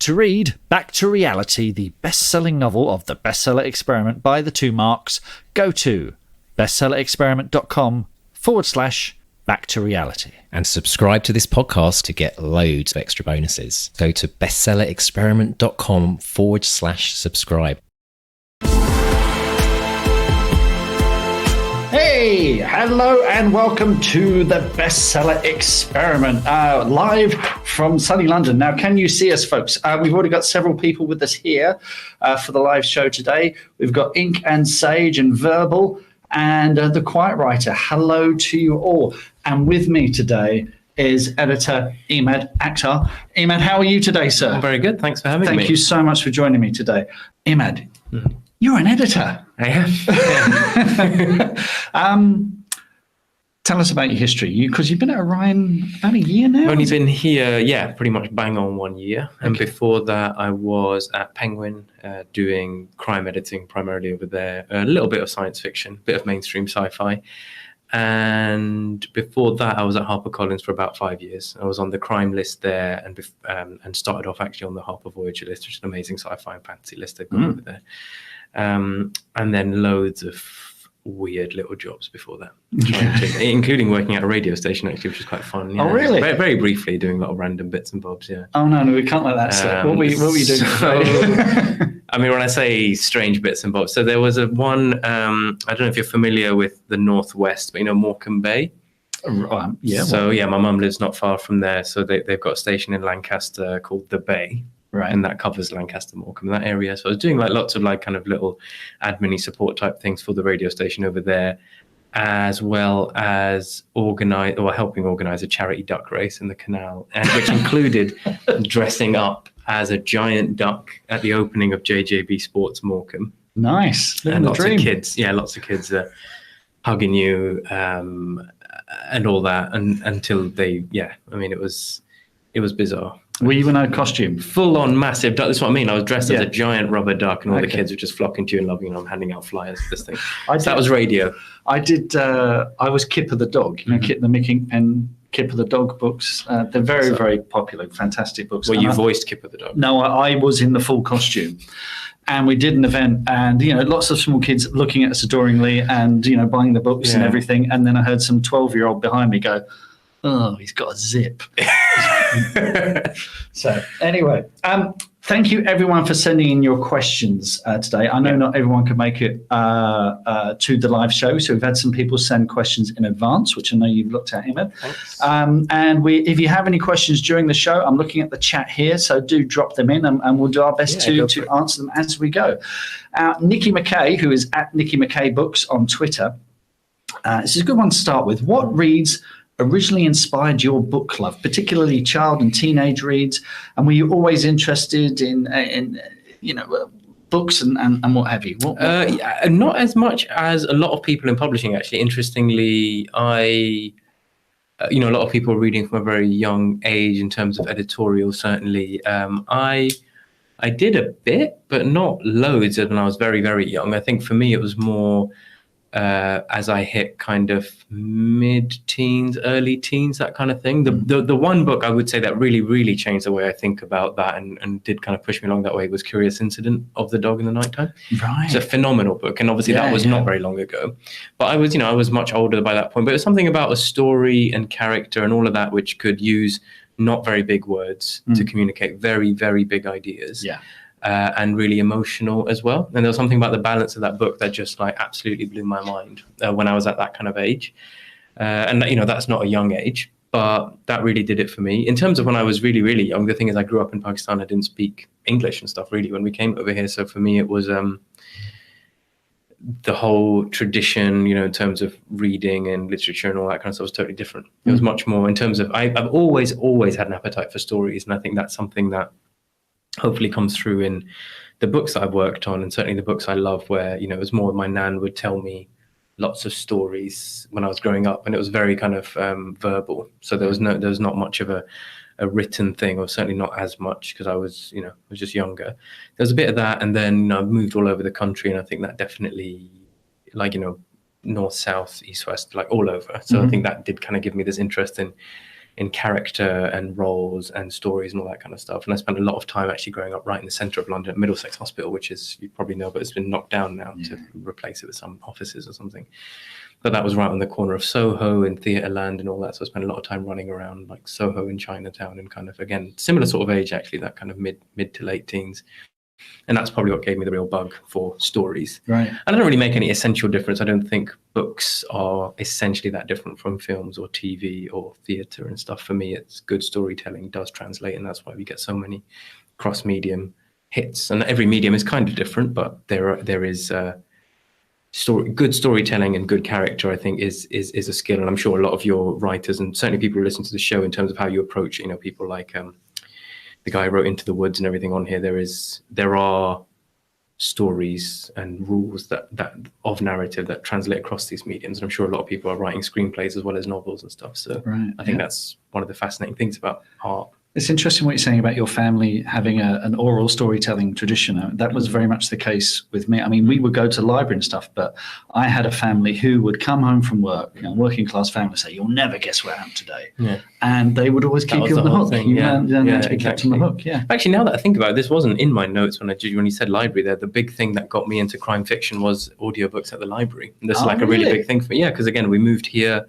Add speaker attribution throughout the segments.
Speaker 1: To read Back to Reality, the best-selling novel of the Bestseller Experiment by the two Marks, go to bestsellerexperiment.com/Back to Reality.
Speaker 2: And subscribe to this podcast to get loads of extra bonuses. Go to bestsellerexperiment.com/subscribe.
Speaker 1: Hey, hello and welcome to the Bestseller Experiment, live from sunny London. Now, can you see us, folks? We've already got several people with us here for the live show today. We've got Ink and Sage and Verbal and the Quiet Writer. Hello to you all. And with me today is editor Emad Akhtar. Emad, how are you today, sir?
Speaker 3: I'm very good. Thanks for having me.
Speaker 1: Thank you so much for joining me today. Emad, you're an editor.
Speaker 3: I am.
Speaker 1: Tell us about your history, because you've been at Orion about a year now.
Speaker 3: I've only been here, pretty much bang on 1 year. And before that, I was at Penguin doing crime editing primarily over there. A little bit of science fiction, a bit of mainstream sci-fi. And before that, I was at HarperCollins for about 5 years. I was on the crime list there and started off actually on the Harper Voyager list, which is an amazing sci-fi and fantasy list they've got over there. And then loads of weird little jobs before that, including working at a radio station actually, which was quite fun.
Speaker 1: Oh, really?
Speaker 3: Very, very briefly, doing a lot of random bits and bobs. Yeah.
Speaker 1: Oh no, we can't let that slip. What were you doing?
Speaker 3: So, I mean, when I say strange bits and bobs, so there was one. I don't know if you're familiar with the Northwest, but you know Morecambe Bay.
Speaker 1: Yeah.
Speaker 3: So my mum lives not far from there, so they've got a station in Lancaster called the Bay.
Speaker 1: Right.
Speaker 3: And that covers Lancaster, Morecambe, that area. So I was doing like lots of like kind of little admin support type things for the radio station over there, as well as helping organize a charity duck race in the canal, and which included dressing up as a giant duck at the opening of JJB Sports Morecambe.
Speaker 1: Nice.
Speaker 3: And lots of kids hugging you and all that, and until they, it was bizarre.
Speaker 1: Were you in a costume?
Speaker 3: Full on massive duck. That's what I mean. I was dressed as a giant rubber duck, and all the kids were just flocking to you and loving you. And I'm handing out flyers for this thing. That was radio.
Speaker 1: I did. I was Kipper the dog. You know, the Mickey and Kipper the dog books. They're very, very popular. Fantastic books.
Speaker 3: Well, you voiced Kipper the dog.
Speaker 1: No, I was in the full costume. And we did an event, and lots of small kids looking at us adoringly, and buying the books and everything. And then I heard some 12-year-old behind me go, "Oh, he's got a zip." So anyway, thank you everyone for sending in your questions today. I know not everyone could make it to the live show, so we've had some people send questions in advance, which I know you've looked at, Emad. And if you have any questions during the show, I'm looking at the chat here, so do drop them in, and we'll do our best to answer them as we go. Nikki McKay, who is at Nikki McKay Books on Twitter, this is a good one to start with. What reads originally inspired your book love, particularly child and teenage reads, and were you always interested in books and what have you?
Speaker 3: Not as much as a lot of people in publishing, actually. Interestingly, a lot of people reading from a very young age in terms of editorial. Certainly, I did a bit, but not loads. When I was very, very young, I think for me it was more as I hit kind of mid-teens, early teens, that kind of thing. The one book I would say that really, really changed the way I think about that and did kind of push me along that way was Curious Incident of the Dog in the Nighttime.
Speaker 1: Right.
Speaker 3: It's a phenomenal book, and obviously that was not very long ago. But I was much older by that point. But it was something about a story and character and all of that which could use not very big words to communicate very, very big ideas.
Speaker 1: Yeah.
Speaker 3: And really emotional as well. And there was something about the balance of that book that just like absolutely blew my mind when I was at that kind of age. And that's not a young age, but that really did it for me. In terms of when I was really, really young, the thing is I grew up in Pakistan. I didn't speak English and stuff really when we came over here. So for me, it was the whole tradition, in terms of reading and literature and all that kind of stuff was totally different. It was much more in terms of, I've always had an appetite for stories. And I think that's something that hopefully comes through in the books that I've worked on, and certainly the books I love, where it was more my nan would tell me lots of stories when I was growing up, and it was very kind of verbal. So there was not much of a written thing, or certainly not as much, because I was just younger. There was a bit of that, and then I've moved all over the country, and I think that definitely, north, south, east, west, like all over. So I think that did kind of give me this interest in in character and roles and stories and all that kind of stuff. And I spent a lot of time actually growing up right in the centre of London at Middlesex Hospital, which is, you probably know, but it's been knocked down now to replace it with some offices or something. But that was right on the corner of Soho and Theatreland and all that. So I spent a lot of time running around like Soho and Chinatown, and kind of, again, similar sort of age, actually, that kind of mid to late teens. And that's probably what gave me the real bug for stories.
Speaker 1: Right.
Speaker 3: I don't really make any essential difference. I don't think books are essentially that different from films or TV or theatre and stuff. For me, it's good storytelling does translate, and that's why we get so many cross-medium hits. And every medium is kind of different, but there is good storytelling and good character, I think, is a skill. And I'm sure a lot of your writers, and certainly people who listen to the show, in terms of how you approach, you know, people like the guy who wrote Into the Woods and everything on here, there are stories and rules that of narrative that translate across these mediums. And I'm sure a lot of people are writing screenplays as well as novels and stuff. So I think that's one of the fascinating things about art.
Speaker 1: It's interesting what you're saying about your family having an oral storytelling tradition. That was very much the case with me. I mean, we would go to the library and stuff, but I had a family who would come home from work, you know, working class family, say, "You'll never guess what happened today." Yeah. And they would always keep you on the hook.
Speaker 3: Thing.
Speaker 1: Kept on the hook. Yeah.
Speaker 3: Actually, now that I think about it, this wasn't in my notes when you said library there. The big thing that got me into crime fiction was audiobooks at the library. And this is like a really big thing for me. Yeah, because again, we moved here.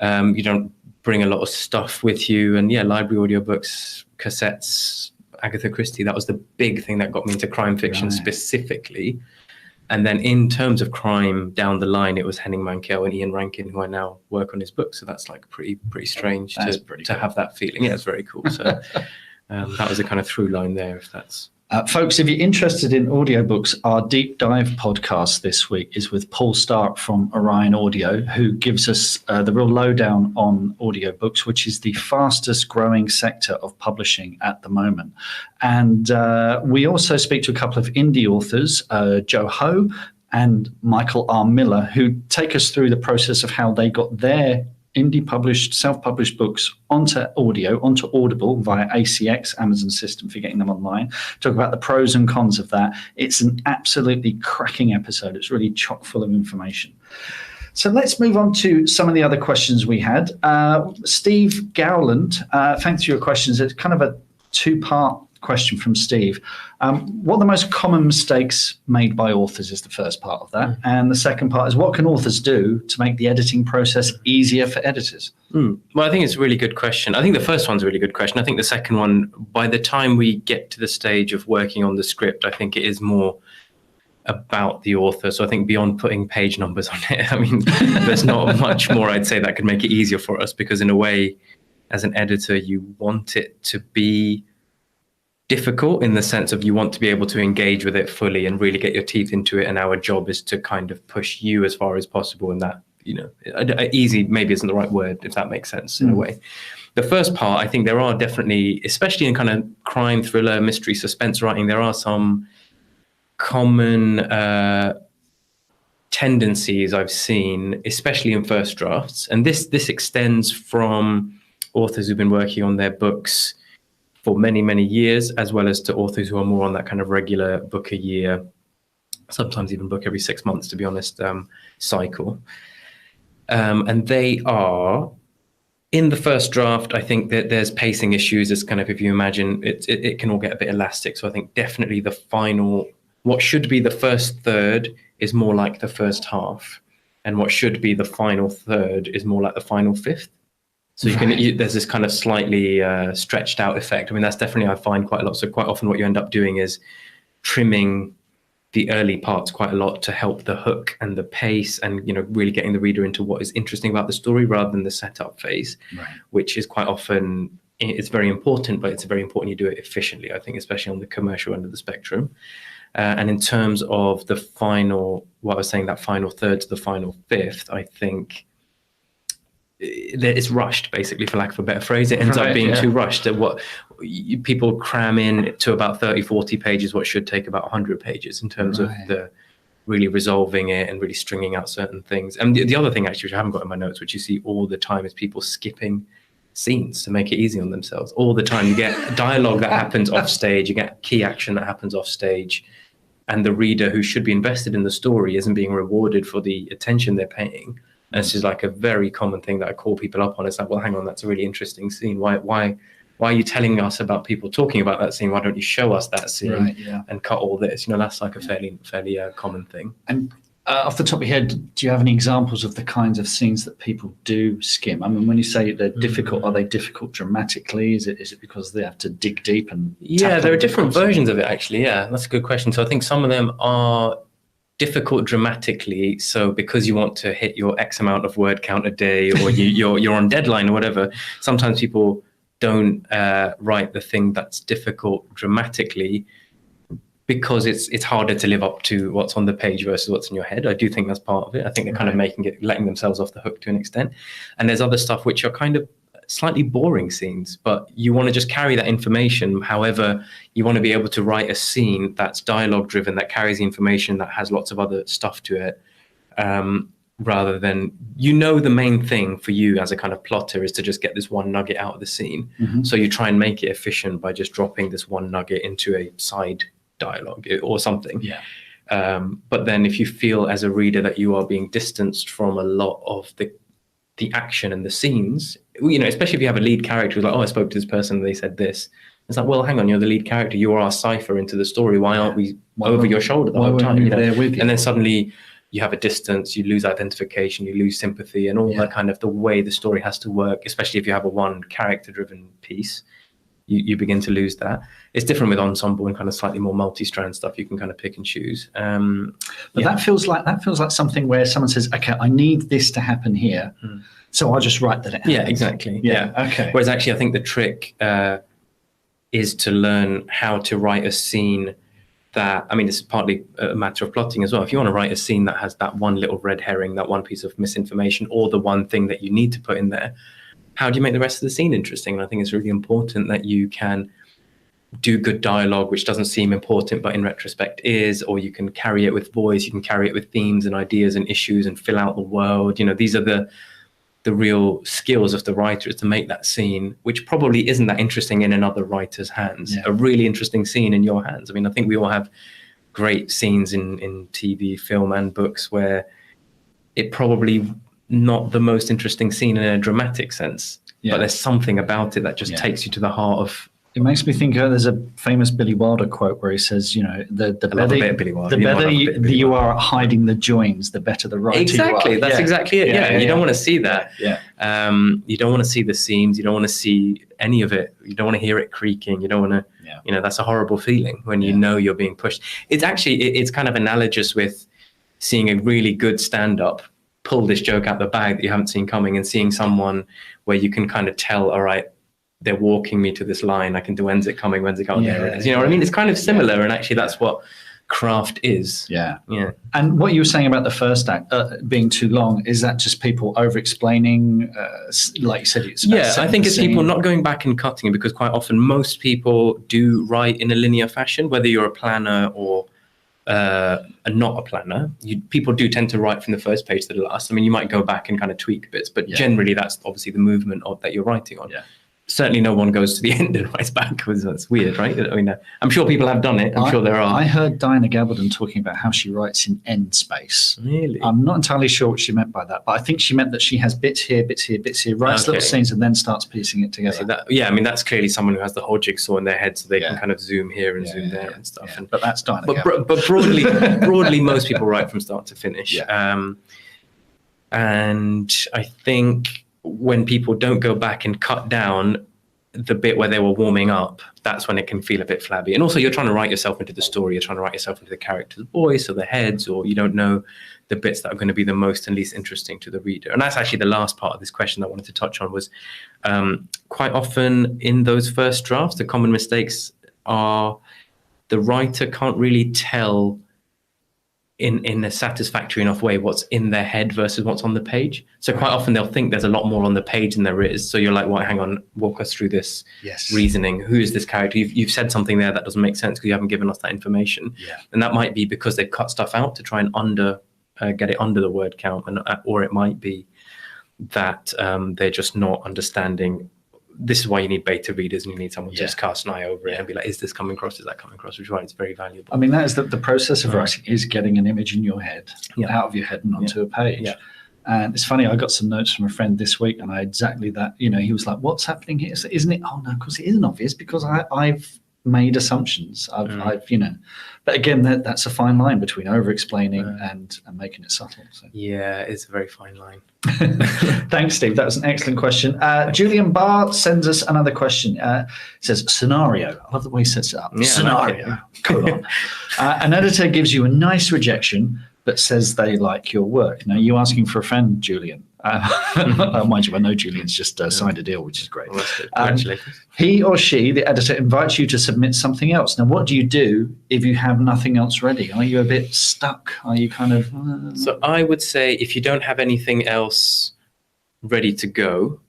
Speaker 3: You don't bring a lot of stuff with you, and library audiobooks, cassettes, Agatha Christie, that was the big thing that got me into crime fiction specifically. And then in terms of crime down the line, it was Henning Mankell and Ian Rankin, who I now work on his book. So that's like pretty strange to have that feeling. Yeah, it's very cool. So that was a kind of through line there, if that's...
Speaker 1: Folks, if you're interested in audiobooks, our deep dive podcast this week is with Paul Stark from Orion Audio, who gives us the real lowdown on audiobooks, which is the fastest growing sector of publishing at the moment. And we also speak to a couple of indie authors, Joe Ho and Michael R. Miller, who take us through the process of how they got their indie published, self-published books onto Audible via ACX, Amazon system for getting them online. Talk about the pros and cons of that. It's an absolutely cracking episode. It's really chock full of information. So let's move on to some of the other questions we had. Steve Gowland, thanks for your questions. It's kind of a two-part question from Steve. What are the most common mistakes made by authors is the first part of that. And the second part is, what can authors do to make the editing process easier for editors?
Speaker 3: Well, I think it's a really good question. I think the first one's a really good question. I think the second one, by the time we get to the stage of working on the script, I think it is more about the author. So I think beyond putting page numbers on it, I mean, there's not much more I'd say that could make it easier for us, because in a way, as an editor, you want it to be difficult in the sense of you want to be able to engage with it fully and really get your teeth into it. And our job is to kind of push you as far as possible. And that, you know, easy maybe isn't the right word, if that makes sense in a way. The first part, I think there are definitely, especially in kind of crime, thriller, mystery, suspense writing, there are some common tendencies I've seen, especially in first drafts. And this extends from authors who've been working on their books for many, many years, as well as to authors who are more on that kind of regular book a year, sometimes even book every 6 months, to be honest, cycle. And they are, in the first draft, I think that there's pacing issues. It's kind of, if you imagine, it can all get a bit elastic. So I think definitely the final, what should be the first third is more like the first half. And what should be the final third is more like the final fifth. So there's this kind of slightly stretched out effect. I mean, that's definitely, I find quite a lot. So quite often what you end up doing is trimming the early parts quite a lot to help the hook and the pace and, you know, really getting the reader into what is interesting about the story rather than the setup phase, which is quite often, it's very important, but it's very important you do it efficiently, I think, especially on the commercial end of the spectrum. And in terms of the final, what I was saying, that final third to the final fifth, I think it's rushed, basically, for lack of a better phrase. It ends up being too rushed. What people cram in to about 30, 40 pages, what should take about 100 pages in terms of the really resolving it and really stringing out certain things. And the other thing, actually, which I haven't got in my notes, which you see all the time, is people skipping scenes to make it easy on themselves. All the time you get dialogue that happens off stage, you get key action that happens off stage, and the reader who should be invested in the story isn't being rewarded for the attention they're paying And this is like a very common thing that I call people up on. It's like, well, hang on, that's a really interesting scene. Why are you telling us about people talking about that scene? Why don't you show us that scene and cut all this? That's like a fairly common thing.
Speaker 1: And off the top of your head, do you have any examples of the kinds of scenes that people do skim? I mean, when you say they're difficult, are they difficult dramatically? Is it because they have to dig deep and
Speaker 3: there are different versions of it, actually. Yeah, that's a good question. So I think some of them are difficult dramatically. So because you want to hit your X amount of word count a day, or you're on deadline or whatever, sometimes people don't write the thing that's difficult dramatically, because it's harder to live up to what's on the page versus what's in your head. I do think that's part of it. I think they're kind of letting themselves off the hook to an extent. And there's other stuff which are kind of slightly boring scenes, but you want to just carry that information. However, you want to be able to write a scene that's dialogue driven, that carries the information, that has lots of other stuff to it, rather than, the main thing for you as a kind of plotter is to just get this one nugget out of the scene. So you try and make it efficient by just dropping this one nugget into a side dialogue or something. But then if you feel as a reader that you are being distanced from a lot of the action and the scenes, especially if you have a lead character who's like, oh, I spoke to this person and they said this. It's like, well, hang on, you're the lead character. You are our cipher into the story. Why aren't we over your shoulder the whole time?
Speaker 1: There with you?
Speaker 3: And then suddenly you have a distance, you lose identification, you lose sympathy, and all that kind of the way the story has to work, especially if you have a one character driven piece. You begin to lose that. It's different with ensemble and kind of slightly more multi-strand stuff. You can kind of pick and choose.
Speaker 1: But that feels like something where someone says, okay, I need this to happen here, so I'll just write that it happens.
Speaker 3: Yeah, exactly.
Speaker 1: Okay.
Speaker 3: Whereas actually, I think the trick is to learn how to write a scene that, this is partly a matter of plotting as well. If you want to write a scene that has that one little red herring, that one piece of misinformation, or the one thing that you need to put in there, how do you make the rest of the scene interesting? And I think it's really important that you can do good dialogue, which doesn't seem important, but in retrospect is, or you can carry it with voice, you can carry it with themes and ideas and issues and fill out the world. These are the real skills of the writer, is to make that scene, which probably isn't that interesting in another writer's hands, a really interesting scene in your hands. I think we all have great scenes in TV, film and books where it probably not the most interesting scene in a dramatic sense, but there's something about it that just takes you to the heart of. It
Speaker 1: makes me think there's a famous Billy Wilder quote where he says, the better you are at hiding the joins, the better the writer
Speaker 3: exactly
Speaker 1: you are.
Speaker 3: That's exactly it. You don't want to see that. You don't want to see the seams, you don't want to see any of it, you don't want to hear it creaking, you don't want to that's a horrible feeling when you're being pushed. It's actually it's kind of analogous with seeing a really good stand-up pull this joke out the bag that you haven't seen coming, and seeing someone where you can kind of tell, all right, they're walking me to this line. I can do, when's it coming? There it is. You know what I mean? It's kind of similar. And actually that's what craft is.
Speaker 1: Yeah. And what you were saying about the first act being too long, is that just people over explaining, like you said?
Speaker 3: I think it's people not going back and cutting it, because quite often most people do write in a linear fashion, whether you're a planner or not a planner. People do tend to write from the first page to the last. You might go back and kind of tweak bits, but generally that's obviously the movement of that you're writing on. Certainly no one goes to the end and writes back, because that's weird, right? I'm sure people have done it. I'm sure there are.
Speaker 1: I heard Diana Gabaldon talking about how she writes in end space.
Speaker 3: Really?
Speaker 1: I'm not entirely sure what she meant by that, but I think she meant that she has bits here, writes little scenes and then starts piecing it together.
Speaker 3: That's clearly someone who has the whole jigsaw in their head, so they can kind of zoom here and zoom there and stuff.
Speaker 1: But that's Diana Gabaldon.
Speaker 3: But broadly, most people write from start to finish. And I think when people don't go back and cut down the bit where they were warming up, that's when it can feel a bit flabby. And also you're trying to write yourself into the story, you're trying to write yourself into the character's voice or the heads, or you don't know the bits that are going to be the most and least interesting to the reader. And that's actually the last part of this question that I wanted to touch on, was quite often in those first drafts, the common mistakes are the writer can't really tell in a satisfactory enough way what's in their head versus what's on the page. So quite often they'll think there's a lot more on the page than there is. So you're like, well, hang on, walk us through this reasoning. Who is this character? You've said something there that doesn't make sense because you haven't given us that information. And that might be because they've cut stuff out to try and get it under the word count, or it might be that they're just not understanding. This is why you need beta readers, and you need someone to just cast an eye over it and be like, is this coming across? Is that coming across? Which is why it's very valuable.
Speaker 1: That is the process of writing, is getting an image in your head, out of your head and onto a page. And it's funny, I got some notes from a friend this week, and I exactly that. He was like, "What's happening here? Isn't it? Oh no, of course it isn't obvious because I've made assumptions. I've But again, that's a fine line between over-explaining and making it subtle. So.
Speaker 3: Yeah, it's a very fine line.
Speaker 1: Thanks, Steve. That was an excellent question. Julian Barr sends us another question. It says, scenario. I love the way he sets it up.
Speaker 3: Yeah,
Speaker 1: scenario,
Speaker 3: like
Speaker 1: colon. An editor gives you a nice rejection, but says they like your work. Now, you asking for a friend, Julian. Mind you, I know Julian's just signed a deal, which is great.
Speaker 3: Well, that's good. Congratulations.
Speaker 1: He or she, the editor, invites you to submit something else. Now, what do you do if you have nothing else ready? Are you a bit stuck? Are you kind of...
Speaker 3: So I would say if you don't have anything else ready to go,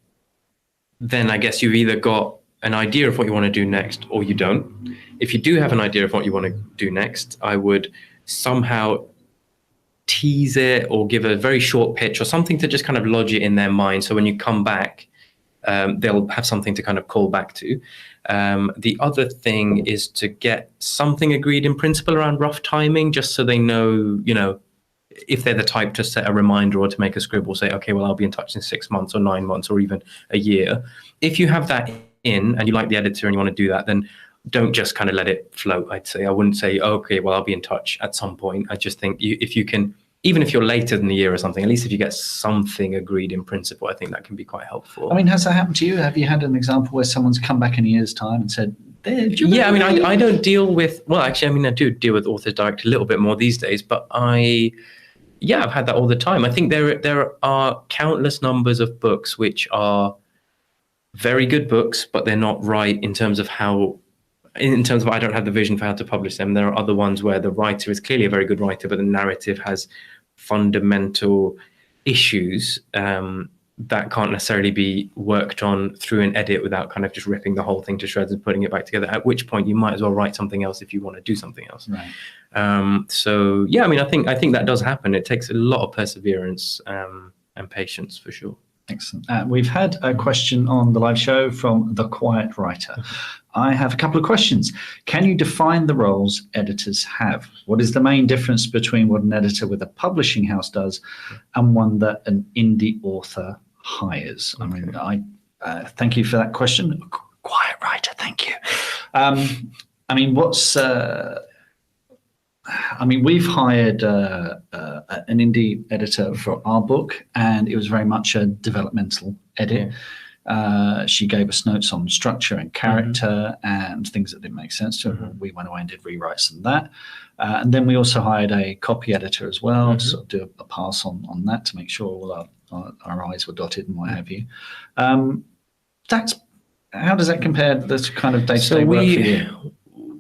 Speaker 3: then I guess you've either got an idea of what you want to do next or you don't. If you do have an idea of what you want to do next, I would somehow tease it or give a very short pitch or something to just kind of lodge it in their mind. So when you come back, they'll have something to kind of call back to. The other thing is to get something agreed in principle around rough timing, just so they know, if they're the type to set a reminder or to make a scribble, say, okay, well, I'll be in touch in 6 months or 9 months or even a year. If you have that in and you like the editor and you want to do that, then don't just kind of let it float, I'd say. I wouldn't say, okay, well, I'll be in touch at some point. I just think if you can, even if you're later than a year or something, at least if you get something agreed in principle, I think that can be quite helpful.
Speaker 1: I mean, has that happened to you? Have you had an example where someone's come back in a year's time and said,
Speaker 3: yeah, I mean, I don't deal with, well, actually, I mean, I do deal with authors direct a little bit more these days, but I've had that all the time. I think there are countless numbers of books which are very good books, but they're not right in terms of I don't have the vision for how to publish them. There are other ones where the writer is clearly a very good writer, but the narrative has fundamental issues that can't necessarily be worked on through an edit without kind of just ripping the whole thing to shreds and putting it back together, at which point you might as well write something else if you want to do something else.
Speaker 1: Right.
Speaker 3: So yeah, I mean, I think that does happen. It takes a lot of perseverance and patience for sure.
Speaker 1: Excellent. We've had a question on the live show from The Quiet Writer. I have a couple of questions. Can you define the roles editors have? What is the main difference between what an editor with a publishing house does and one that an indie author hires? I mean, thank you for that question. Quiet Writer, thank you. I mean, we've hired an indie editor for our book, and it was very much a developmental edit. Yeah. She gave us notes on structure and character and things that didn't make sense to her. We went away and did rewrites and that. And then we also hired a copy editor as well to sort of do a pass on that to make sure all our I's were dotted and what have you. How does that compare to this kind of day-to-day work for you?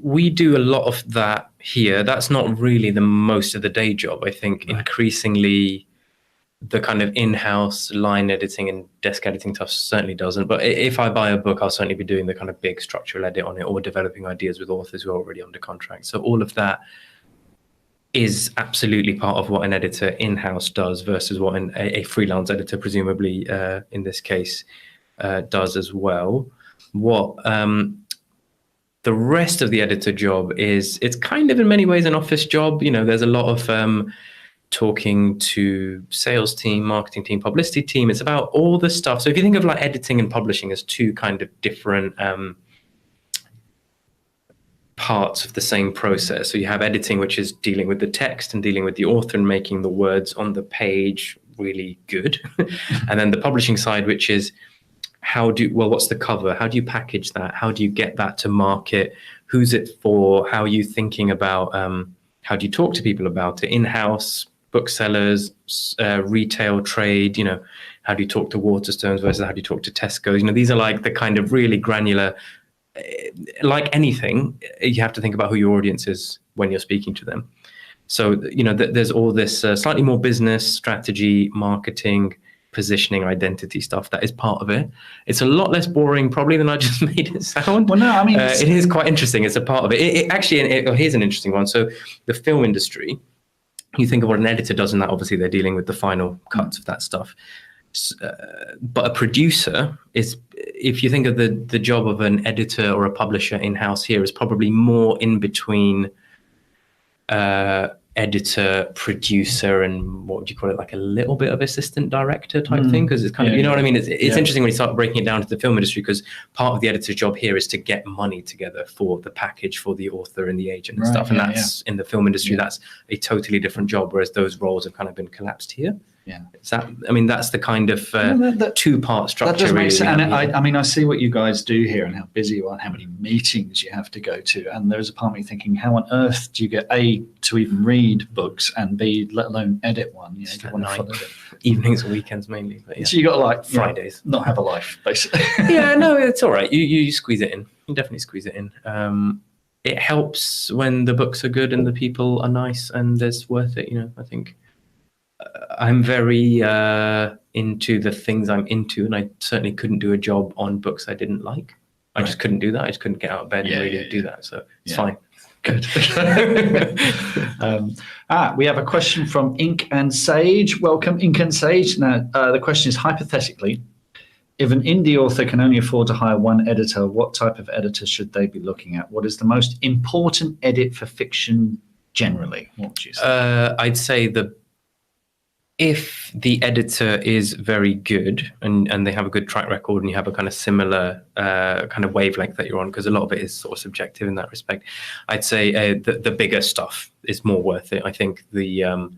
Speaker 3: We do a lot of that here. That's not really the most of the day job. I think increasingly the kind of in-house line editing and desk editing stuff certainly doesn't. But if I buy a book, I'll certainly be doing the kind of big structural edit on it or developing ideas with authors who are already under contract. So all of that is absolutely part of what an editor in-house does versus what a freelance editor, presumably in this case, does as well. What the rest of the editor job is, it's kind of in many ways an office job. There's a lot of talking to sales team, marketing team, publicity team. It's about all the stuff. So if you think of like editing and publishing as two kind of different parts of the same process. So you have editing, which is dealing with the text and dealing with the author and making the words on the page really good. And then the publishing side, which is what's the cover? How do you package that? How do you get that to market? Who's it for? How are you thinking about, how do you talk to people about it? In-house, booksellers, retail trade, how do you talk to Waterstones versus how do you talk to Tesco's? These are like the kind of really granular, like anything, you have to think about who your audience is when you're speaking to them. So, there's all this slightly more business strategy, marketing, positioning, identity stuff that is part of it. It's a lot less boring probably than I just made it sound.
Speaker 1: Well, no, I mean,
Speaker 3: it is quite interesting. It's a part of it. Here's an interesting one. So the film industry, you think of what an editor does in that, obviously they're dealing with the final cuts of that stuff. But a producer is, if you think of the job of an editor or a publisher in-house here, is probably more in between editor, producer, and what would you call it, like a little bit of assistant director type thing, because it's kind of, you know what I mean, it's interesting when you start breaking it down to the film industry, because part of the editor's job here is to get money together for the package for the author and the agent and stuff, and that's in the film industry, that's a totally different job, whereas those roles have kind of been collapsed here. Is that, I mean, that's the kind of two-part structure. That does make sense.
Speaker 1: And I mean, I see what you guys do here and how busy you are and how many meetings you have to go to. And there's a part of me thinking, how on earth do you get A, to even read books, and B, let alone edit one? You know, you want to follow it.
Speaker 3: Evenings and weekends mainly. But
Speaker 1: So you got to like
Speaker 3: Fridays,
Speaker 1: not have a life, basically.
Speaker 3: No, it's all right. You squeeze it in. You definitely squeeze it in. It helps when the books are good and the people are nice and it's worth it. You know, I think. I'm very into the things I'm into, and I certainly couldn't do a job on books I didn't like. I just couldn't do that. I just couldn't get out of bed and really do that. So it's fine.
Speaker 1: Good. We have a question from Ink and Sage. Welcome, Ink and Sage. Now, the question is, hypothetically, if an indie author can only afford to hire one editor, what type of editor should they be looking at? What is the most important edit for fiction generally? What would you say?
Speaker 3: I'd say if the editor is very good and they have a good track record and you have a kind of similar kind of wavelength that you're on, because a lot of it is sort of subjective in that respect, I'd say the bigger stuff is more worth it. I think the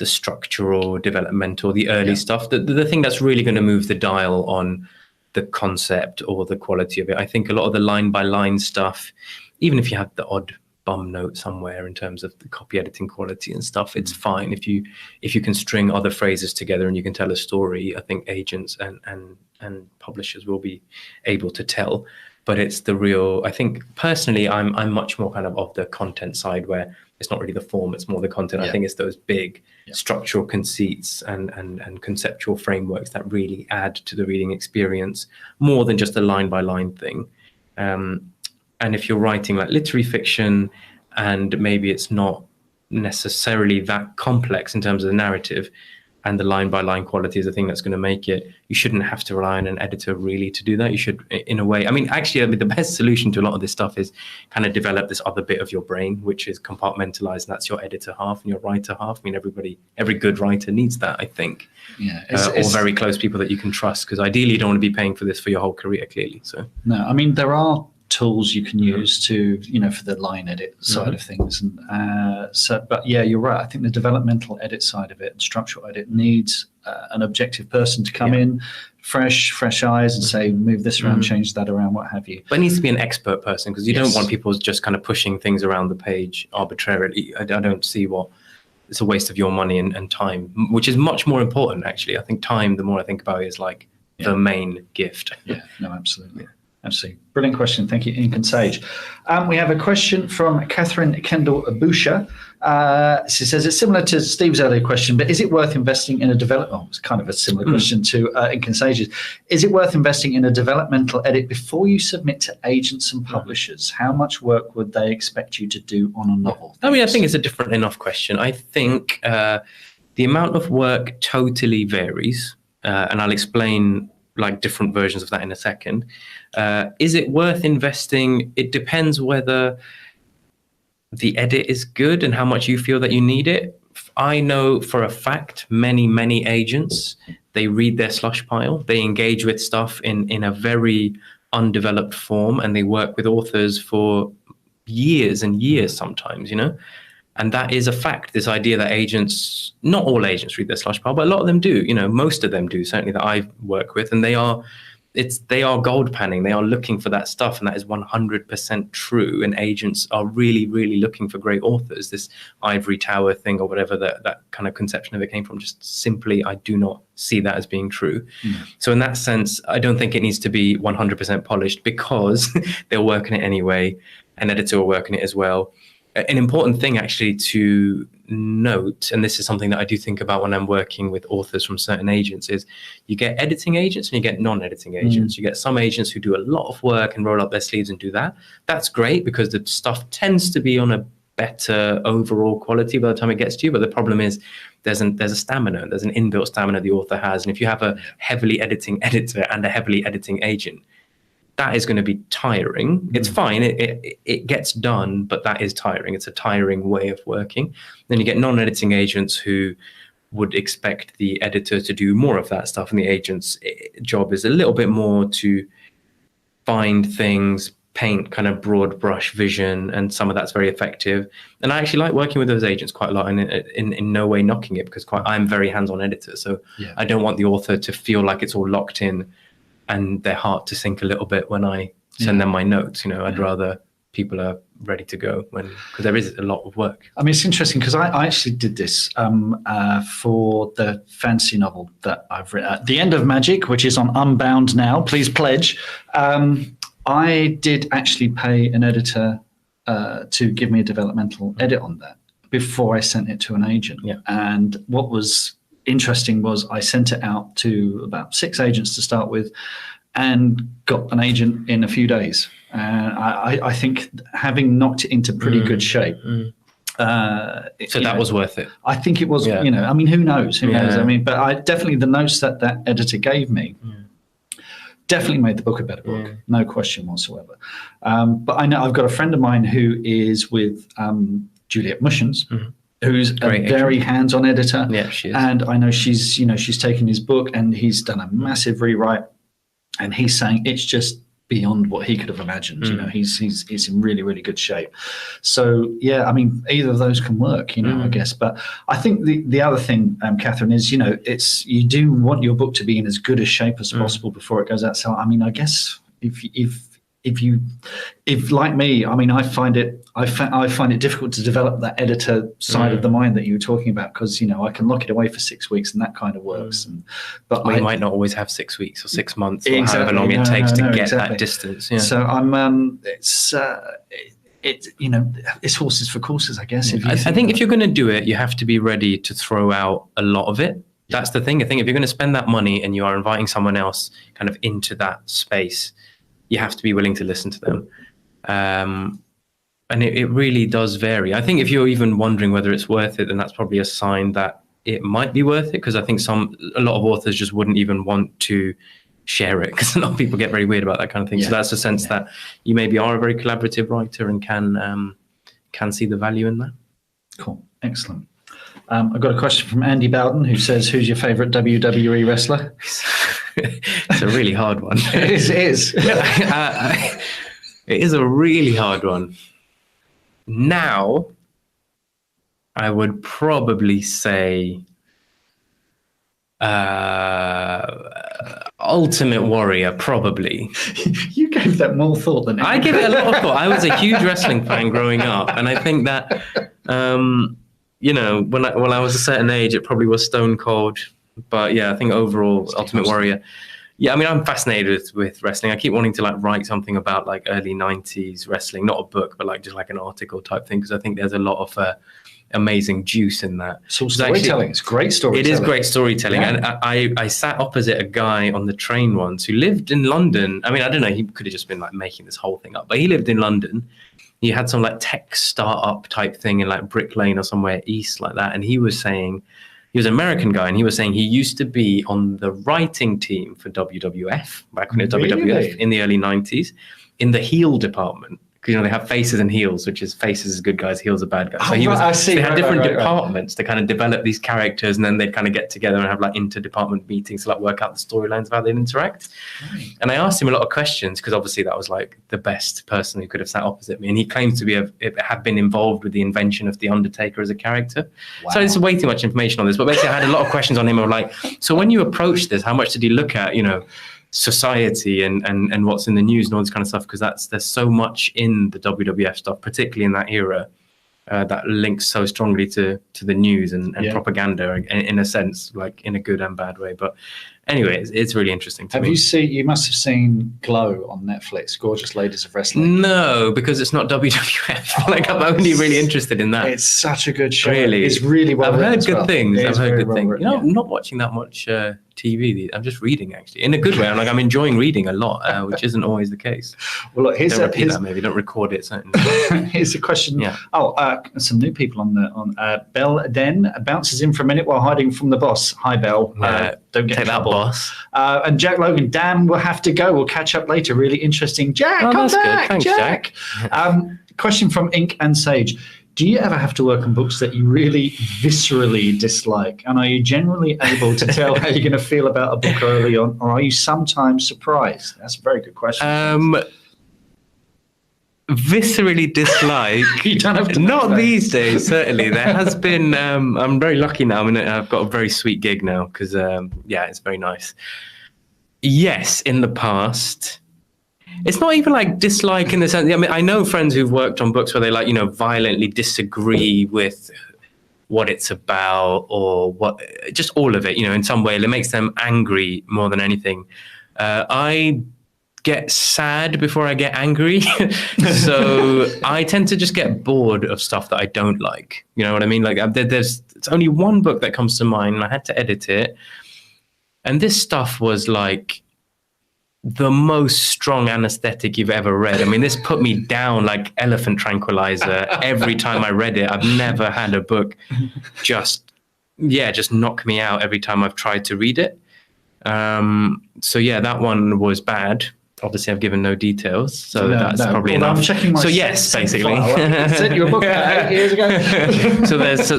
Speaker 3: structural, developmental, the early stuff, the thing that's really going to move the dial on the concept or the quality of it. I think a lot of the line by line stuff, even if you have the odd bum note somewhere in terms of the copy editing quality and stuff, it's fine if you can string other phrases together and you can tell a story. I think agents and publishers will be able to tell, but it's the real, I think personally I'm much more kind of the content side, where it's not really the form, it's more the content. I think it's those big structural conceits and conceptual frameworks that really add to the reading experience more than just a line by line thing. And if you're writing like literary fiction and maybe it's not necessarily that complex in terms of the narrative, and the line by line quality is the thing that's going to make it, you shouldn't have to rely on an editor really to do that. You should, in a way, I mean, actually, the best solution to a lot of this stuff is kind of develop this other bit of your brain, which is compartmentalized, and that's your editor half and your writer half. I mean, every good writer needs that, I think. Or very close people that you can trust, because ideally you don't want to be paying for this for your whole career, clearly. So
Speaker 1: no, I mean, there are tools you can use to, for the line edit side of things, and but you're right. I think the developmental edit side of it and structural edit needs an objective person to come in, fresh eyes, and say, move this around, change that around, what have you.
Speaker 3: But it needs to be an expert person, because you don't want people just kind of pushing things around the page arbitrarily. I don't see it's a waste of your money and time, which is much more important, actually. I think time, the more I think about it, is like the main gift.
Speaker 1: Absolutely. Absolutely. Brilliant question. Thank you, Ink and Sage. We have a question from Catherine Kendall-Abusha. She says, it's similar to Steve's earlier question, but is it worth investing in a it's kind of a similar question to Ink and Sage's. Is it worth investing in a developmental edit before you submit to agents and publishers? How much work would they expect you to do on a novel?
Speaker 3: I mean, I think it's a different enough question. I think the amount of work totally varies, and I'll explain like different versions of that in a second. Is it worth investing? It depends whether the edit is good and how much you feel that you need it. I know for a fact many agents, they read their slush pile, they engage with stuff in a very undeveloped form, and they work with authors for years and years sometimes, and that is a fact. This idea that agents, not all agents read their slush pile, but a lot of them do. Most of them do, certainly that I work with, and they are gold panning. They are looking for that stuff, and that is 100% true. And agents are really, really looking for great authors. This ivory tower thing, or whatever that kind of conception of it came from, just simply, I do not see that as being true. So in that sense, I don't think it needs to be 100% polished, because they're working it anyway. An editor will work in it as well. An important thing actually to note, and this is something that I do think about when I'm working with authors from certain agents, is you get editing agents and you get non-editing agents. You get some agents who do a lot of work and roll up their sleeves and do that. That's great, because the stuff tends to be on a better overall quality by the time it gets to you. But the problem is there's a stamina, there's an inbuilt stamina the author has. And if you have a heavily editing editor and a heavily editing agent, that is going to be tiring. It's fine. It gets done, but that is tiring. It's a tiring way of working. Then you get non-editing agents who would expect the editor to do more of that stuff. And the agent's job is a little bit more to find things, paint kind of broad brush vision, and some of that's very effective. And I actually like working with those agents quite a lot, and in no way knocking it, because I'm very hands-on editor. So I don't want the author to feel like it's all locked in and their heart to sink a little bit when I send them my notes. I'd rather people are ready to go because there is a lot of work.
Speaker 1: I mean, it's interesting because I actually did this for the fantasy novel that I've written, The End of Magic, which is on Unbound now. Please pledge. I did actually pay an editor to give me a developmental edit on that before I sent it to an agent.
Speaker 3: Yeah.
Speaker 1: And what was interesting was I sent it out to about 6 agents to start with and got an agent in a few days. And I think having knocked it into pretty good shape.
Speaker 3: So that was worth it.
Speaker 1: I think it was, I mean, who knows? Who knows? I mean, but definitely the notes that editor gave me definitely made the book a better book. No question whatsoever. But I know I've got a friend of mine who is with Juliet Mushens, who's a very hands-on editor.
Speaker 3: Yeah, she is.
Speaker 1: And I know she's taken his book and he's done a massive rewrite. And he's saying it's just beyond what he could have imagined. He's in really, really good shape. So I mean, either of those can work, I guess. But I think the other thing, Catherine, is it's you do want your book to be in as good a shape as possible before it goes out. So I mean, I guess if like me, I mean, I find it difficult to develop that editor side of the mind that you were talking about, because I can lock it away for 6 weeks and that kind of works. But
Speaker 3: we might not always have 6 weeks or 6 months, or however long it takes to get that distance. Yeah.
Speaker 1: So I'm it's horses for courses, I guess.
Speaker 3: I think if you're going to do it, you have to be ready to throw out a lot of it. That's the thing. I think if you're going to spend that money and you are inviting someone else kind of into that space, you have to be willing to listen to them. And it really does vary. I think if you're even wondering whether it's worth it, then that's probably a sign that it might be worth it, because I think a lot of authors just wouldn't even want to share it, because a lot of people get very weird about that kind of thing. So that's a sense that you maybe are a very collaborative writer and can see the value in that.
Speaker 1: Cool. Excellent. I've got a question from Andy Bowden, who says, who's your favorite WWE wrestler?
Speaker 3: It's a really hard one.
Speaker 1: It is.
Speaker 3: It is a really hard one. Now, I would probably say Ultimate Warrior, probably.
Speaker 1: You gave that more thought than
Speaker 3: I gave it a lot of thought. I was a huge wrestling fan growing up, and I think that when I was a certain age, it probably was Stone Cold. But yeah, I think overall, Ultimate Warrior. Yeah, I mean, I'm fascinated with wrestling. I keep wanting to write something about early 90s wrestling, not a book, but just an article type thing, because I think there's a lot of amazing juice in that.
Speaker 1: So storytelling, it's great storytelling.
Speaker 3: It is great storytelling.
Speaker 1: Yeah.
Speaker 3: And I sat opposite a guy on the train once who lived in London. I mean, I don't know, he could have just been making this whole thing up, but he lived in London. He had some tech startup type thing in Brick Lane or somewhere east like that. And he was saying, he was an American guy, and he was saying he used to be on the writing team for WWF, back when it was WWF in the early 90s, in the heel department. Because they have faces and heels, which is faces are good guys, heels are bad guys. So they had different departments to kind of develop these characters, and then they'd kind of get together and have inter-department meetings to work out the storylines of how they'd interact. Right. And I asked him a lot of questions, because obviously that was the best person who could have sat opposite me. And he claims to have been involved with the invention of The Undertaker as a character. Wow. So it's way too much information on this. But basically I had a lot of questions on him of so when you approach this, how much did he look at, society and what's in the news and all this kind of stuff, because there's so much in the WWF stuff, particularly in that era, that links so strongly to the news and propaganda in a sense, in a good and bad way. But anyway, it's really interesting to me. You must have seen Glow on Netflix, Gorgeous Ladies of Wrestling? No, because it's not WWF. I'm only really interested in that. It's such a good show. Really? It's really well written. I've heard good things. I'm not watching that much TV. I'm just reading, actually, in a good way. I'm enjoying reading a lot, which isn't always the case. Well, look, don't record it. Here's a question. Yeah. Some new people on Belle Den bounces in for a minute while hiding from the boss. Hi, Belle. Don't get in trouble. boss.
Speaker 1: And Jack Logan, damn, we'll have to go. We'll catch up later. Really interesting. Jack,
Speaker 3: Oh,
Speaker 1: come
Speaker 3: that's good.
Speaker 1: back.
Speaker 3: Thanks, Jack.
Speaker 1: Question from Ink and Sage. Do you ever have to work on books that you really viscerally dislike? And are you generally able to tell how you're going to feel about a book early on, or are you sometimes surprised? That's a very good question.
Speaker 3: Viscerally dislike.
Speaker 1: You don't have to
Speaker 3: Not these days, certainly. There has been. I'm very lucky now. I mean, I've got a very sweet gig now because, it's very nice. Yes, in the past. It's not even like dislike in the sense. I mean, I know friends who've worked on books where they like, violently disagree with what it's about or what, just all of it, in some way. It makes them angry more than anything. I get sad before I get angry. So I tend to just get bored of stuff that I don't like. You know what I mean? Like it's only one book that comes to mind and I had to edit it. And this stuff was like the most strong anesthetic you've ever read. I mean, this put me down like elephant tranquilizer every time I read it. I've never had a book just knock me out every time I've tried to read it. So yeah, that one was bad. Obviously, I've given no details, so that's probably enough.
Speaker 1: I'm checking my
Speaker 3: yes, basically.
Speaker 1: I sent you a book 8 years ago.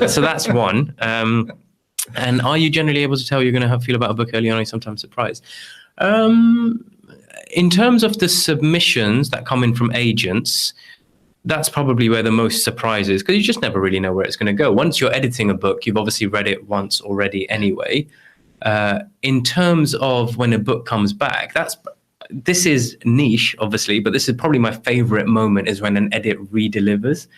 Speaker 3: so that's one. And are you generally able to tell you're going to feel about a book early on? Are you sometimes surprised? In terms of the submissions that come in from agents, that's probably where the most surprise is, because you just never really know where it's going to go. Once you're editing a book, you've obviously read it once already anyway. In terms of when a book comes back, this is niche, obviously, but this is probably my favorite moment is when an edit redelivers.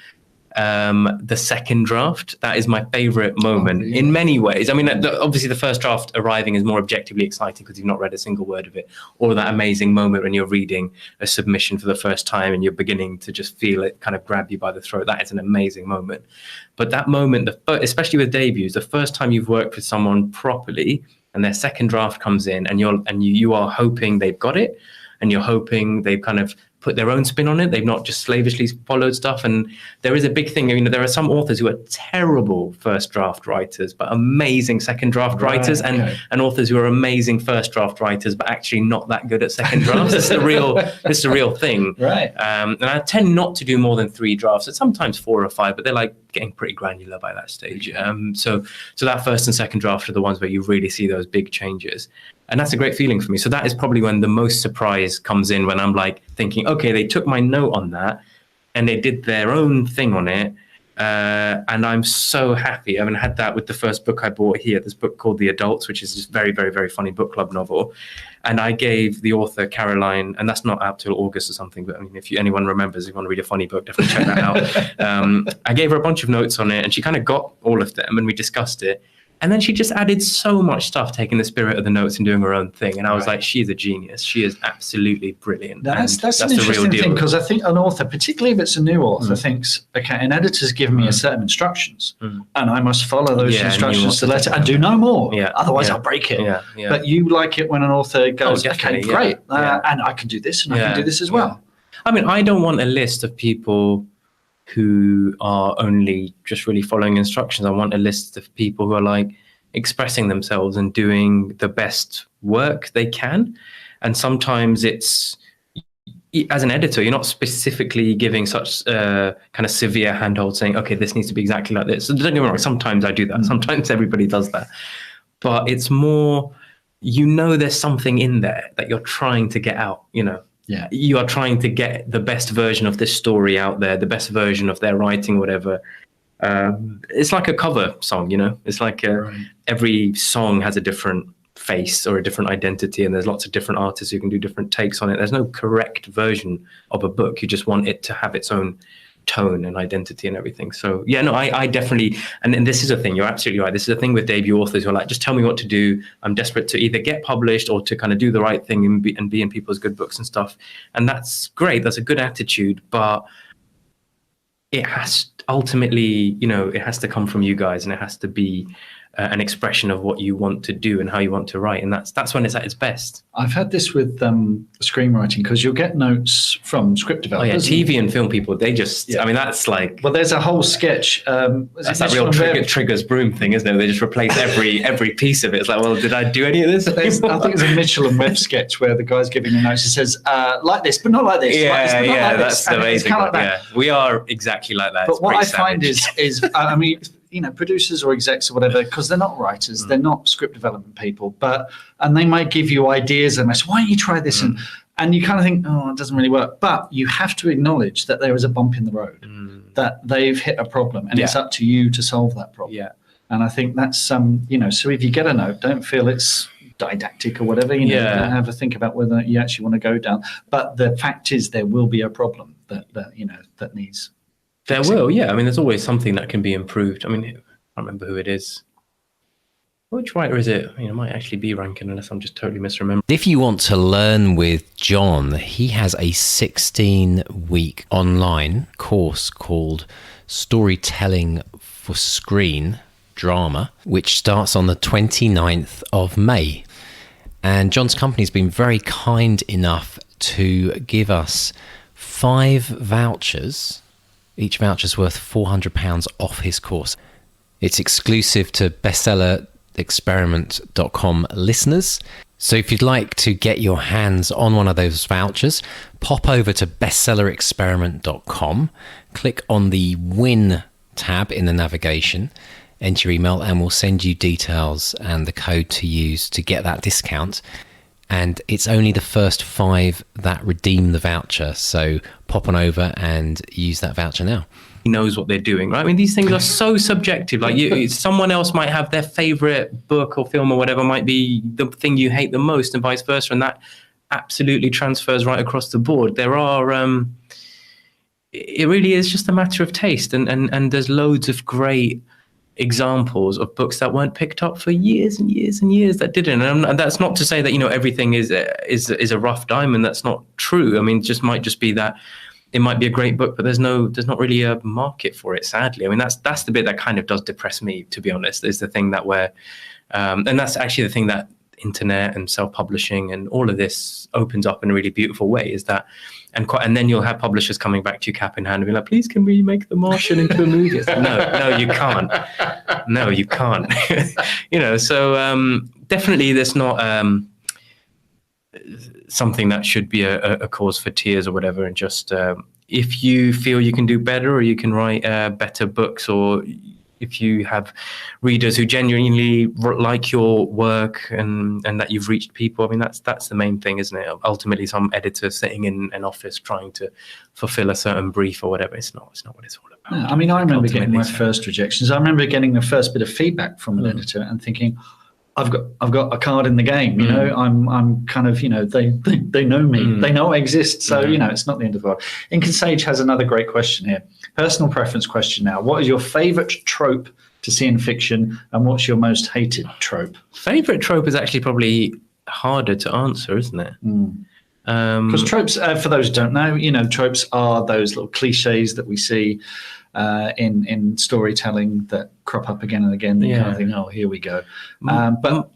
Speaker 3: The second draft, that is my favorite moment in many ways. I mean, obviously the first draft arriving is more objectively exciting because you've not read a single word of it, or that amazing moment when you're reading a submission for the first time and you're beginning to just feel it kind of grab you by the throat. That is an amazing moment. But that moment, especially with debuts, the first time you've worked with someone properly and their second draft comes in and you are hoping they've got it, and you're hoping they've kind of put their own spin on it. They've not just slavishly followed stuff. And there is a big thing. There are some authors who are terrible first draft writers, but amazing second draft writers, and authors who are amazing first draft writers, but actually not that good at second drafts. It's a real thing.
Speaker 1: Right.
Speaker 3: And I tend not to do more than 3 drafts. It's sometimes 4 or 5, but they're like getting pretty granular by that stage. So that first and second draft are the ones where you really see those big changes. And that's a great feeling for me. So that is probably when the most surprise comes in, when I'm like thinking, okay, they took my note on that and they did their own thing on it. And I'm so happy. I mean, I had that with the first book I bought here, this book called The Adults, which is just very, very, very funny book club novel. And I gave the author, Caroline, and that's not out till August or something, but I mean, if anyone remembers, if you want to read a funny book, definitely check that out. I gave her a bunch of notes on it and she kind of got all of them and we discussed it. And then she just added so much stuff, taking the spirit of the notes and doing her own thing. And I was like, she's a genius. She is absolutely brilliant.
Speaker 1: That's an interesting thing, because I think an author, particularly if it's a new author, thinks, okay, an editor's given me a set of instructions and I must follow those instructions to the letter and do no more. Otherwise I'll break it. But you like it when an author goes, okay, great. And I can do this and I can do this as well.
Speaker 3: I mean, I don't want a list of people who are only just really following instructions. I want a list of people who are like expressing themselves and doing the best work they can. And sometimes it's, as an editor, you're not specifically giving such kind of severe handhold saying, okay, this needs to be exactly like this. So don't get me wrong, sometimes I do that. Sometimes everybody does that. But it's more, there's something in there that you're trying to get out, you are trying to get the best version of this story out there, the best version of their writing, whatever. It's like a cover song, it's like every song has a different face or a different identity, and there's lots of different artists who can do different takes on it. There's no correct version of a book. You just want it to have its own tone and identity and everything. So I definitely, and this is a thing, you're absolutely right, this is a thing with debut authors who are like, just tell me what to do. I'm desperate to either get published or to kind of do the right thing and be in people's good books and stuff. And that's great, that's a good attitude, but it has ultimately, it has to come from you guys, and it has to be an expression of what you want to do and how you want to write, and that's when it's at its best.
Speaker 1: I've had this with screenwriting, because you'll get notes from script developers.
Speaker 3: TV and film people, they just, I mean, that's like...
Speaker 1: Well, there's a whole sketch.
Speaker 3: That's that real triggers broom thing, isn't it? They just replace every piece of it. It's like, well, did I do any of this?
Speaker 1: I think it's a Mitchell and Webb sketch where the guy's giving the notes. He says, like this, but not like this.
Speaker 3: Yeah,
Speaker 1: like this, but not like
Speaker 3: that's
Speaker 1: this.
Speaker 3: amazing.
Speaker 1: Kind of like that.
Speaker 3: Yeah, we are exactly like that.
Speaker 1: But
Speaker 3: It's
Speaker 1: what I
Speaker 3: pretty
Speaker 1: find
Speaker 3: savage.
Speaker 1: is I mean, producers or execs or whatever, because they're not writers, they're not script development people, and they might give you ideas and they say, why don't you try this? And you kind of think, oh, it doesn't really work. But you have to acknowledge that there is a bump in the road, that they've hit a problem, and it's up to you to solve that problem.
Speaker 3: Yeah.
Speaker 1: And I think that's, so if you get a note, don't feel it's didactic or whatever, you have a think about whether you actually want to go down. But the fact is, there will be a problem that needs.
Speaker 3: There will, yeah. I mean, there's always something that can be improved. I mean, I can't remember who it is. Which writer is it? I mean, it might actually be Rankin, unless I'm just totally misremembering.
Speaker 2: If you want to learn with John, he has a 16-week online course called Storytelling for Screen Drama, which starts on the 29th of May. And John's company's been very kind enough to give us 5 vouchers. Each voucher's worth £400 off his course. It's exclusive to bestsellerexperiment.com listeners. So if you'd like to get your hands on one of those vouchers, pop over to bestsellerexperiment.com, click on the Win tab in the navigation, enter your email, and we'll send you details and the code to use to get that discount. And it's only the first 5 that redeem the voucher. So pop on over and use that voucher now.
Speaker 3: He knows what they're doing, right? I mean, these things are so subjective. Like someone else might have their favorite book or film or whatever might be the thing you hate the most, and vice versa. And that absolutely transfers right across the board. There are, it really is just a matter of taste. And there's loads of great examples of books that weren't picked up for years and years and years that didn't. And that's not to say that, everything is a rough diamond. That's not true. I mean, might just be that it might be a great book, but there's not really a market for it, sadly. I mean, that's the bit that kind of does depress me, to be honest, is the thing that and that's actually the thing that internet and self-publishing and all of this opens up in a really beautiful way, is that, and then you'll have publishers coming back to you cap in hand and be like, please, can we make The Martian into a movie? Like, no, you can't. No, you can't. So definitely there's not something that should be a cause for tears or whatever. And just if you feel you can do better, or you can write better books, or if you have readers who genuinely like your work and that you've reached people, I mean, that's the main thing, isn't it? Ultimately, some editor sitting in an office trying to fulfill a certain brief or whatever, it's not what it's all about.
Speaker 1: No, I mean, I remember getting my first rejections. I remember getting the first bit of feedback from an editor and thinking, I've got a card in the game, I'm kind of, they know me, they know I exist. So, it's not the end of the world. Incan Sage has another great question here. Personal preference question now. What is your favorite trope to see in fiction, and what's your most hated trope?
Speaker 3: Favorite trope is actually probably harder to answer, isn't it?
Speaker 1: Because tropes, for those who don't know, tropes are those little cliches that we see in storytelling that crop up again and again. That you kind of think, oh, here we go. But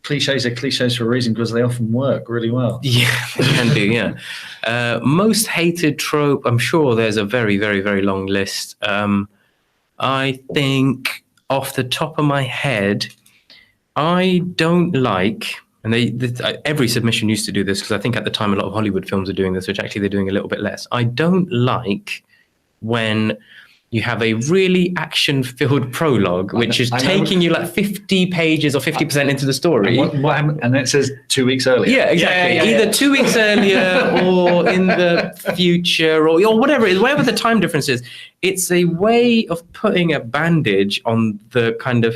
Speaker 1: cliches are cliches for a reason, because they often work really well.
Speaker 3: Yeah, they can do. Yeah. Most hated trope. I'm sure there's a very, very, very long list. I think off the top of my head, I don't like. And every submission used to do this, because I think at the time a lot of Hollywood films are doing this, which actually they're doing a little bit less. I don't like when you have a really action-filled prologue, which is taking you like 50 pages or 50% into the story.
Speaker 1: What happened? And then it says 2 weeks earlier.
Speaker 3: Yeah, exactly. Either 2 weeks earlier or in the future or whatever it is, whatever the time difference is. It's a way of putting a bandage on the kind of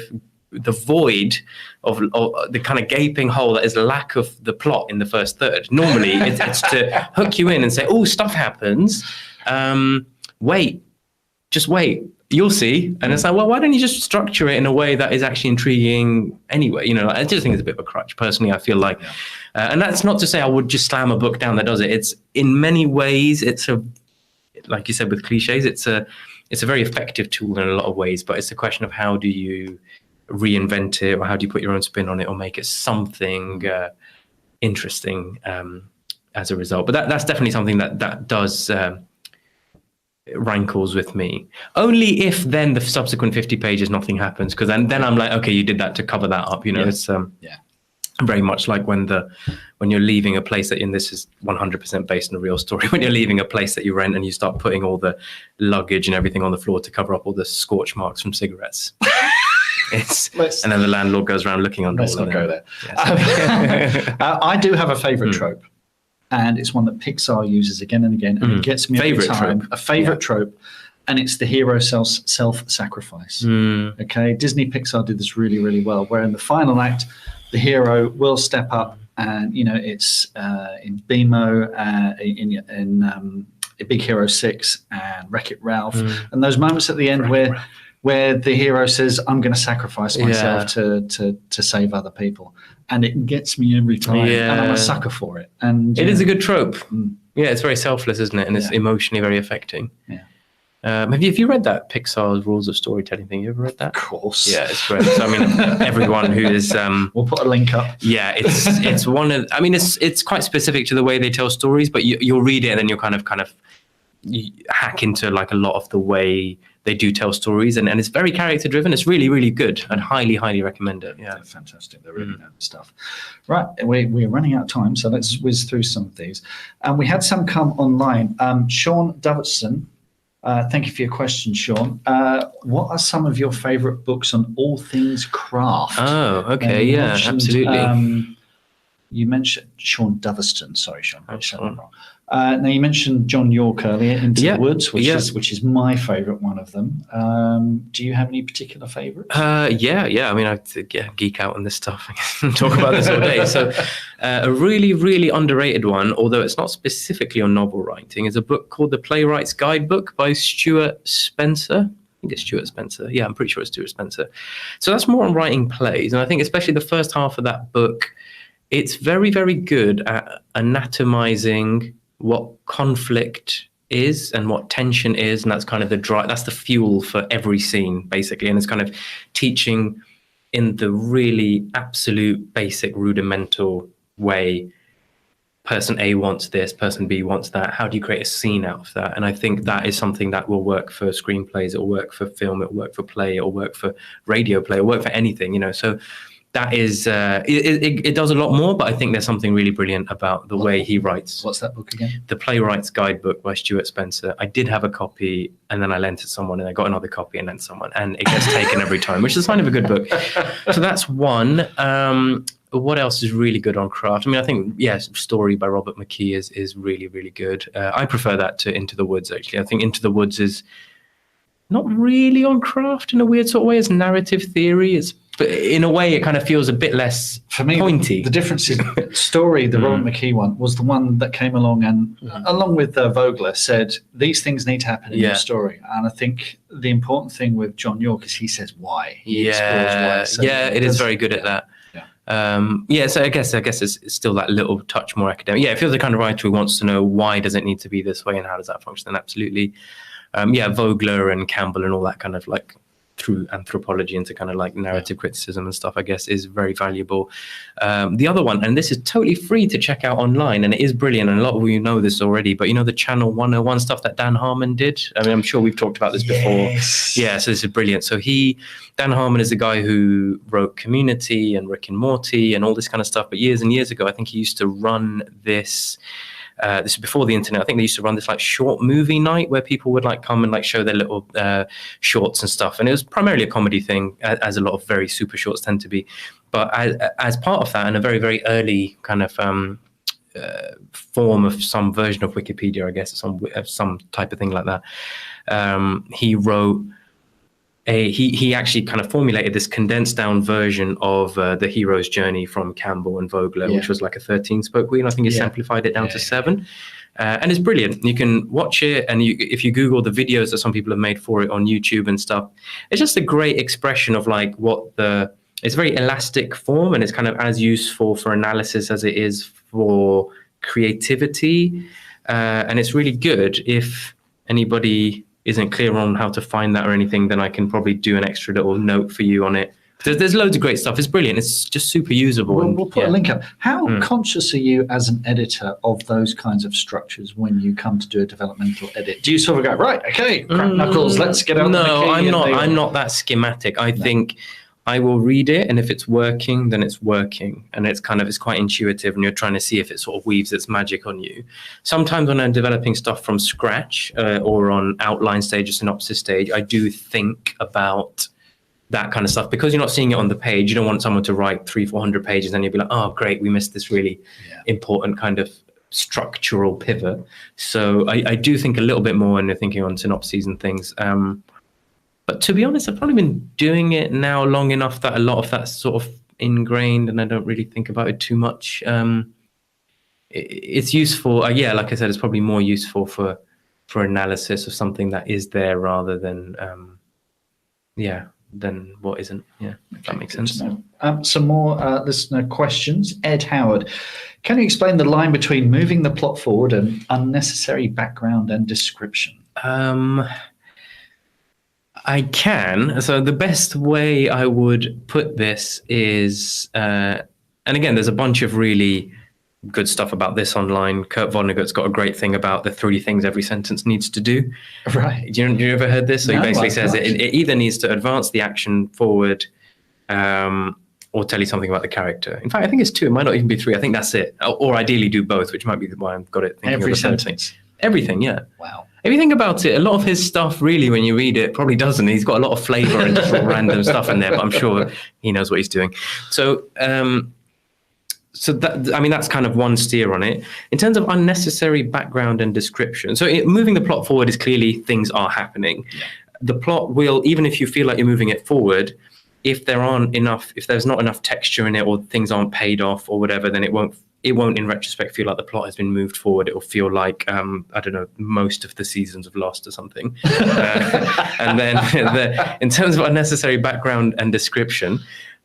Speaker 3: the void of the kind of gaping hole that is lack of the plot in the first third. Normally, it's to hook you in and say, oh, stuff happens. Just wait, you'll see. And it's like, well, why don't you just structure it in a way that is actually intriguing anyway? I just think it's a bit of a crutch. Personally, I feel like, and that's not to say I would just slam a book down that does it. It's in many ways, like you said, with cliches, it's a very effective tool in a lot of ways, but it's a question of how do you reinvent it, or how do you put your own spin on it, or make it something interesting as a result. But that's definitely something that does rankles with me. Only if then the subsequent 50 pages nothing happens, because then I'm like, okay, you did that to cover that up. It's very much like when you're leaving a place and this is 100% based on a real story, when you're leaving a place that you rent and you start putting all the luggage and everything on the floor to cover up all the scorch marks from cigarettes. And then the landlord goes around looking under.
Speaker 1: Let's not go there. I do have a favorite trope, and it's one that Pixar uses again and again, and it gets me every time. A favorite trope, and it's the hero self-sacrifice. Okay, Disney Pixar did this really, really well, where in the final act, the hero will step up, and it's in BMO, in Big Hero 6 and Wreck-It Ralph, and those moments at the end where the hero says, I'm going to sacrifice myself to save other people. And it gets me every time. And I'm a sucker for it. And
Speaker 3: it is a good trope. Yeah, it's very selfless, isn't it? And it's emotionally very affecting.
Speaker 1: Yeah.
Speaker 3: Have you read that Pixar's Rules of Storytelling thing? You ever read that?
Speaker 1: Of course.
Speaker 3: Yeah, it's great. So, I mean, everyone who is...
Speaker 1: we'll put a link up.
Speaker 3: Yeah, it's one of... I mean, it's quite specific to the way they tell stories, but you'll read it and then you'll kind of you hack into like a lot of the way they do tell stories, and it's very character driven. It's really, really good. I'd highly recommend it. Yeah,
Speaker 1: they're fantastic. They're really good stuff. Right, we're running out of time, so let's whiz through some of these. We had some come online. Sean Davidson, thank you for your question, Sean. What are some of your favourite books on all things craft?
Speaker 3: Oh, okay, absolutely.
Speaker 1: You mentioned Sean Doverston. Sorry, Sean. I said that wrong. Now you mentioned John York earlier, Into the Woods, which is my favourite one of them. Do you have any particular favourites?
Speaker 3: Yeah. I mean, I geek out on this stuff and talk about this all day. So, a really, really underrated one, although it's not specifically on novel writing, is a book called The Playwright's Guidebook by Stuart Spencer. I think it's Stuart Spencer. Yeah, I'm pretty sure it's Stuart Spencer. So that's more on writing plays, and I think especially the first half of that book, it's very, very good at anatomizing what conflict is and what tension is, and that's kind of that's the fuel for every scene, basically. And it's kind of teaching in the really absolute basic rudimental way, person A wants this, person B wants that, how do you create a scene out of that? And I think that is something that will work for screenplays, it'll work for film, it'll work for play, it'll work for radio play, it'll work for anything, so that is, it does a lot more, but I think there's something really brilliant about the way he writes.
Speaker 1: What's that book again? The
Speaker 3: Playwright's Guidebook by Stuart Spencer. I did have a copy, and then I lent it to someone, and I got another copy and lent someone, and it gets taken every time, which is a sign of a good book. So that's one. What else is really good on craft? I mean, I think, Story by Robert McKee is really, really good. I prefer that to Into the Woods, actually. I think Into the Woods is not really on craft in a weird sort of way. It's narrative theory. But in a way, it kind of feels a bit less
Speaker 1: for me,
Speaker 3: pointy.
Speaker 1: The difference is Story, the Robert McKee one, was the one that came along and, along with Vogler, said these things need to happen in your story. And I think the important thing with John York is he says why. He explores why. So
Speaker 3: it is very good at that. So I guess it's still that little touch more academic. Yeah, if you're the kind of writer who wants to know why does it need to be this way and how does that function, then absolutely. Vogler and Campbell and all that kind of like through anthropology into kind of like narrative criticism and stuff, I guess, is very valuable. The other one, and this is totally free to check out online, and it is brilliant, and a lot of you know this already, but the Channel 101 stuff that Dan Harmon did? I mean, I'm sure we've talked about this before. Yeah, so this is brilliant. So Dan Harmon is the guy who wrote Community and Rick and Morty and all this kind of stuff, but years and years ago, I think he used to run this... this is before the internet. I think they used to run this like short movie night where people would like come and like show their little shorts and stuff. And it was primarily a comedy thing, as a lot of very super shorts tend to be. But as part of that, and a very, very early kind of form of some version of Wikipedia, I guess, some type of thing like that, he wrote he actually kind of formulated this condensed down version of the hero's journey from Campbell and Vogler, which was like a 13-spoke wheel. I think he simplified it down to 7. And it's brilliant. You can watch it, and if you Google the videos that some people have made for it on YouTube and stuff, it's just a great expression of like it's very elastic form, and it's kind of as useful for analysis as it is for creativity. And it's really good. If anybody isn't clear on how to find that or anything, then I can probably do an extra little note for you on it There's loads of great stuff. It's brilliant. It's just super usable.
Speaker 1: We'll put a link up. How conscious are you as an editor of those kinds of structures when you come to do a developmental edit? Do you sort of go, right, okay, crack knuckles, let's get out the key?
Speaker 3: No, I'm not that schematic. I think I will read it, and if it's working, then it's working. And it's quite intuitive, and you're trying to see if it sort of weaves its magic on you. Sometimes when I'm developing stuff from scratch or on outline stage or synopsis stage, I do think about that kind of stuff, because you're not seeing it on the page. You don't want someone to write 300-400 pages and you'll be like, oh great, we missed this really important kind of structural pivot. So I do think a little bit more when you're thinking on synopses and things. But to be honest, I've probably been doing it now long enough that a lot of that's sort of ingrained and I don't really think about it too much. It's useful. Like I said, it's probably more useful for analysis of something that is there rather than than what isn't. If that makes sense.
Speaker 1: Some more listener questions. Ed Howard, can you explain the line between moving the plot forward and unnecessary background and description?
Speaker 3: I can. So the best way I would put this is, and again, there's a bunch of really good stuff about this online. Kurt Vonnegut's got a great thing about the 3 things every sentence needs to do.
Speaker 1: Right.
Speaker 3: Do you ever heard this? So
Speaker 1: No,
Speaker 3: he basically says it either needs to advance the action forward or tell you something about the character. In fact, I think it's 2. It might not even be 3. I think that's it. Or ideally do both, which might be why I've got it thinking
Speaker 1: Every
Speaker 3: of the third
Speaker 1: sentence.
Speaker 3: thing. Everything, yeah.
Speaker 1: Wow.
Speaker 3: If you think about it, a lot of his stuff really, when you read it, probably doesn't. He's got a lot of flavor and just random stuff in there, but I'm sure he knows what he's doing. So that's kind of one steer on it. In terms of unnecessary background and description, so moving the plot forward is clearly things are happening. Yeah. The plot will, even if you feel like you're moving it forward, if there's not enough texture in it or things aren't paid off or whatever, then it won't in retrospect feel like the plot has been moved forward. It will feel like, I don't know, most of the seasons of Lost or something. And then in terms of unnecessary background and description,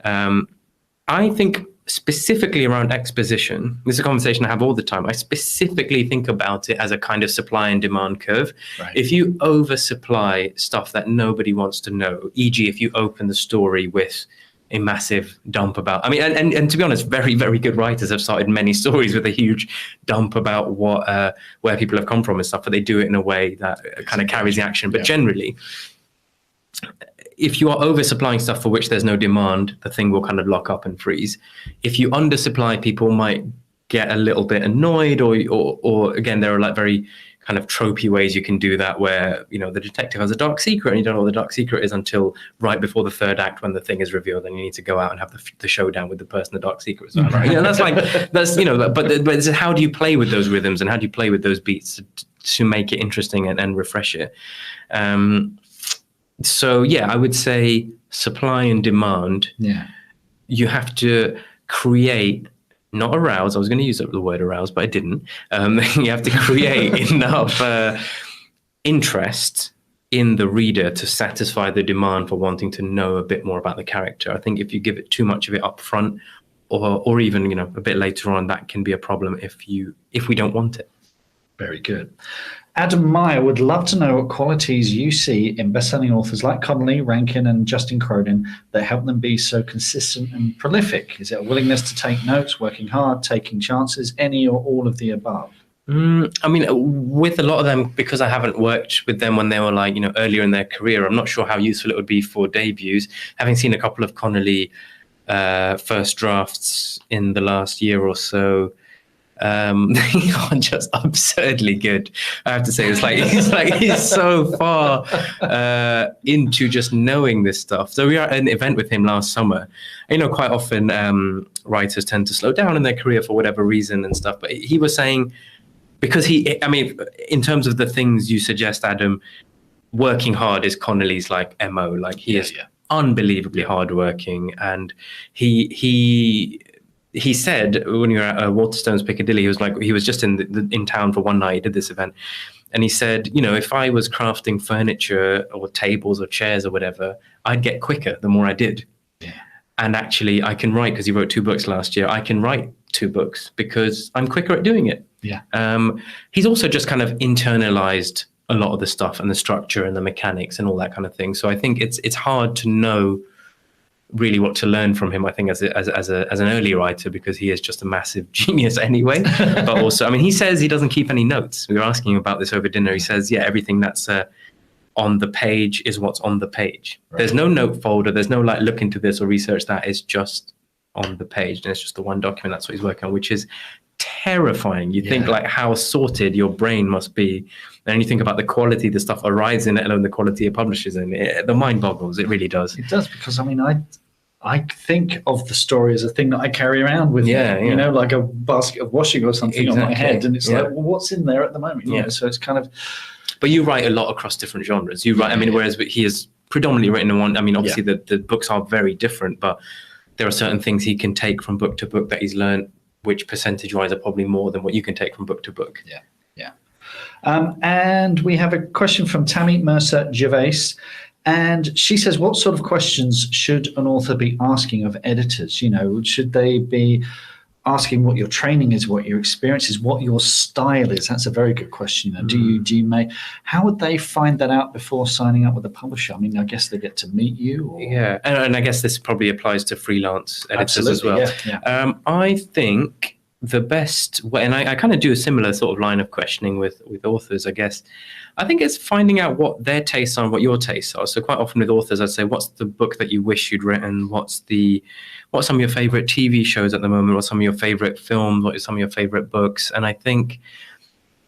Speaker 3: I think specifically around exposition, this is a conversation I have all the time. I specifically think about it as a kind of supply and demand curve. Right. If you oversupply stuff that nobody wants to know, e.g. if you open the story with a massive dump about, and to be honest, very, very good writers have started many stories with a huge dump about where people have come from and stuff, but they do it in a way that kind of carries the action. But generally, if you are oversupplying stuff for which there's no demand, the thing will kind of lock up and freeze. If you undersupply, people might get a little bit annoyed, or again, there are like very kind of tropey ways you can do that, where the detective has a dark secret and you don't know what the dark secret is until right before the 3rd act when the thing is revealed, and you need to go out and have the showdown with the person the dark secret is on, right? But it's how do you play with those rhythms and how do you play with those beats to make it interesting and refresh it? So I would say supply and demand. Yeah, you have to create, not arouse. I was going to use the word arouse, but I didn't. You have to create enough interest in the reader to satisfy the demand for wanting to know a bit more about the character. I think if you give it too much of it up front, or even a bit later on, that can be a problem if we don't want it.
Speaker 1: Very good. Adam Meyer would love to know what qualities you see in best-selling authors like Connelly, Rankin, and Justin Cronin that help them be so consistent and prolific. Is it a willingness to take notes, working hard, taking chances, any or all of the above?
Speaker 3: With a lot of them, because I haven't worked with them when they were earlier in their career, I'm not sure how useful it would be for debuts. Having seen a couple of Connelly first drafts in the last year or so, they are just absurdly good. I have to say, he's so far into just knowing this stuff. So we were at an event with him last summer. Quite often writers tend to slow down in their career for whatever reason and stuff. But he was saying, because in terms of the things you suggest, Adam, working hard is Connelly's MO. He is unbelievably hardworking, and he said when we were at Waterstones Piccadilly, he was just in town for one night. He did this event, and he said, if I was crafting furniture or tables or chairs or whatever, I'd get quicker the more I did. Yeah. And actually, I can write, because he wrote 2 books last year. I can write 2 books because I'm quicker at doing it. Yeah. He's also just kind of internalized a lot of the stuff and the structure and the mechanics and all that kind of thing. So I think it's hard to know really what to learn from him, I think, as an early writer, because he is just a massive genius anyway. But also, I mean, he says he doesn't keep any notes. We were asking him about this over dinner. He says, yeah, everything that's on the page is what's on the page. Right. There's no note folder. There's no like look into this or research that. Is just on the page, and it's just the one document. That's what he's working on, which is terrifying. You think like how sorted your brain must be, and you think about the quality the stuff arrives in, let alone the quality it publishes in. The mind boggles. It really does.
Speaker 1: It does, because I mean, I think of the story as a thing that I carry around with me, you know, like a basket of washing or something on my head, and it's like, well, what's in there at the moment? You know, so it's kind of. But
Speaker 3: you write a lot across different genres. You write, I mean, whereas he has predominantly written in one. I mean, obviously the books are very different, but there are certain things he can take from book to book that he's learned, which percentage-wise are probably more than what you can take from book to book.
Speaker 1: And we have a question from Tammy Mercer Gervais, and she says, what sort of questions should an author be asking of editors? You know, should they be asking what your training is, what your experience is, what your style is? That's a very good question. You know, do you make, how would they find that out before signing up with a publisher? I mean, I guess they get to meet you. Or...
Speaker 3: Yeah, and I guess this probably applies to freelance editors as well. I think the best way, and I kind of do a similar sort of line of questioning with authors, I guess. I think it's finding out what their tastes are and what your tastes are. So quite often with authors, I'd say, what's the book that you wish you'd written? What's some of your favorite TV shows at the moment? What's some of your favorite films? What are some of your favorite books? And I think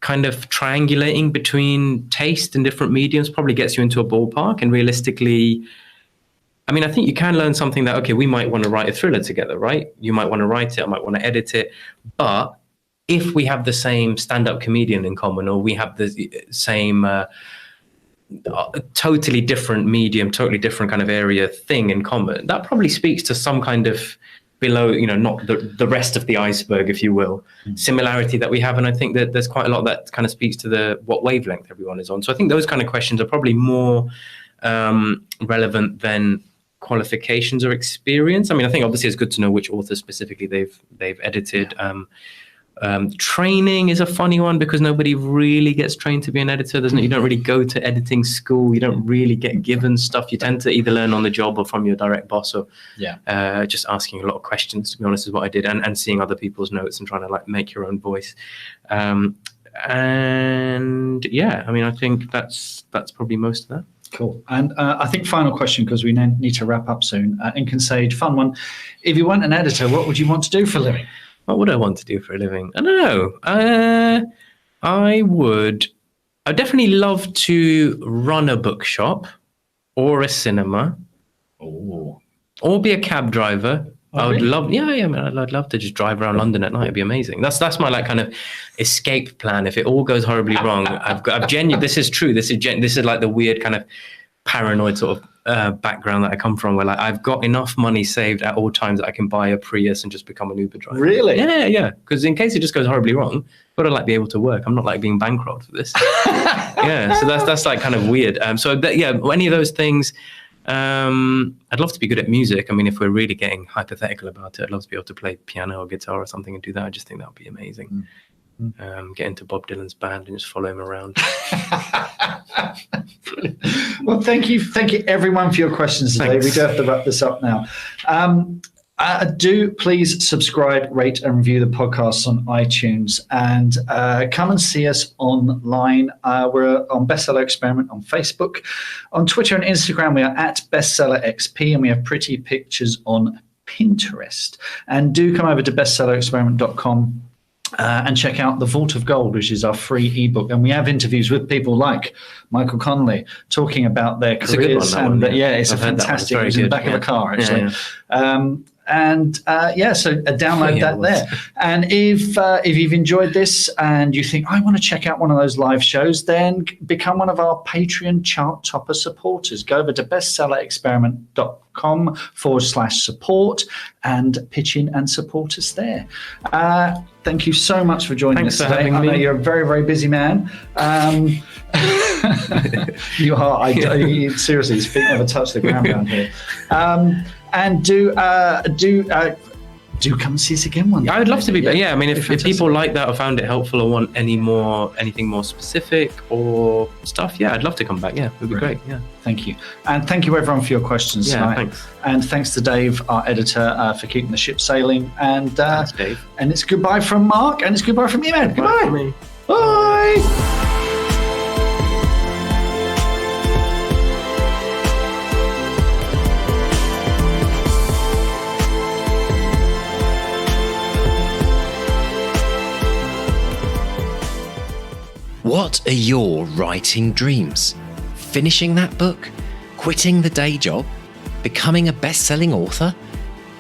Speaker 3: kind of triangulating between taste and different mediums probably gets you into a ballpark. And realistically, I mean, I think you can learn something that, okay, we might want to write a thriller together, right? You might want to write it, I might want to edit it. But if we have the same stand-up comedian in common, or we have the same totally different medium, totally different kind of area thing in common, that probably speaks to some kind of below, you know, not the rest of the iceberg, if you will, similarity that we have. And I think that there's quite a lot that kind of speaks to what wavelength everyone is on. So I think those kind of questions are probably more relevant than qualifications or experience. I mean, I think obviously it's good to know which authors specifically they've edited. Training is a funny one, because nobody really gets trained to be an editor. You don't really go to editing school. You don't really get given stuff. You tend to either learn on the job or from your direct boss, or just asking a lot of questions, to be honest, is what I did, and seeing other people's notes and trying to like make your own voice. And yeah, I mean, I think that's probably most of that.
Speaker 1: Cool. And I think final question, because we need to wrap up soon. Ink and Sage, fun one. If you weren't an editor, what would you want to do for a living?
Speaker 3: What would I want to do for a living? I don't know. I'd definitely love to run a bookshop or a cinema, or be a cab driver. I would love, I'd love to just drive around London at night. It'd be amazing. That's my like kind of escape plan. If it all goes horribly wrong, I've genuinely, this is true. This is like the weird kind of paranoid sort of background that I come from, where like I've got enough money saved at all times that I can buy a Prius and just become an Uber driver.
Speaker 1: Really?
Speaker 3: Yeah. Because in case it just goes horribly wrong, I've got to like be able to work. I'm not like being bankrolled for this. So that's like kind of weird. Any of those things. I'd love to be good at music. I mean, if we're really getting hypothetical about it, I'd love to be able to play piano or guitar or something and do that. I just think that would be amazing. Get into Bob Dylan's band and just follow him around.
Speaker 1: Well, thank you everyone for your questions today. Thanks. We do have to wrap this up now. Do please subscribe, rate and review the podcast on iTunes, and come and see us online. We're on Bestseller Experiment on Facebook. On Twitter and Instagram, we are at Bestseller XP, and we have pretty pictures on Pinterest. And do come over to bestsellerexperiment.com and check out The Vault of Gold, which is our free ebook. And we have interviews with people like Michael Connelly talking about their careers. It's a fantastic. It was in the back of a car, actually. So download that there. And if you've enjoyed this and you think, I want to check out one of those live shows, then become one of our Patreon chart topper supporters. Go over to bestsellerexperiment.com/support and pitch in and support us there. Thank you so much for joining us today. I know you're a very, very busy man. You are. Seriously, his feet never touch the ground down here. And do do come and see us again one day.
Speaker 3: I would love to be back. Yeah, I mean, if
Speaker 1: Fantastic.
Speaker 3: people like that or found it helpful or want anything more specific or stuff, yeah, I'd love to come back. Yeah, it would be great. Yeah.
Speaker 1: Thank you. And thank you everyone for your questions
Speaker 3: Yeah,
Speaker 1: tonight.
Speaker 3: thanks.
Speaker 1: And thanks to Dave, our editor, for keeping the ship sailing. And
Speaker 3: Thanks, Dave.
Speaker 1: and it's goodbye from Mark, and it's goodbye from Emad.
Speaker 3: Bye for
Speaker 1: Goodbye.
Speaker 3: me.
Speaker 1: Bye.
Speaker 2: What are your writing dreams? Finishing that book? Quitting the day job? Becoming a best-selling author?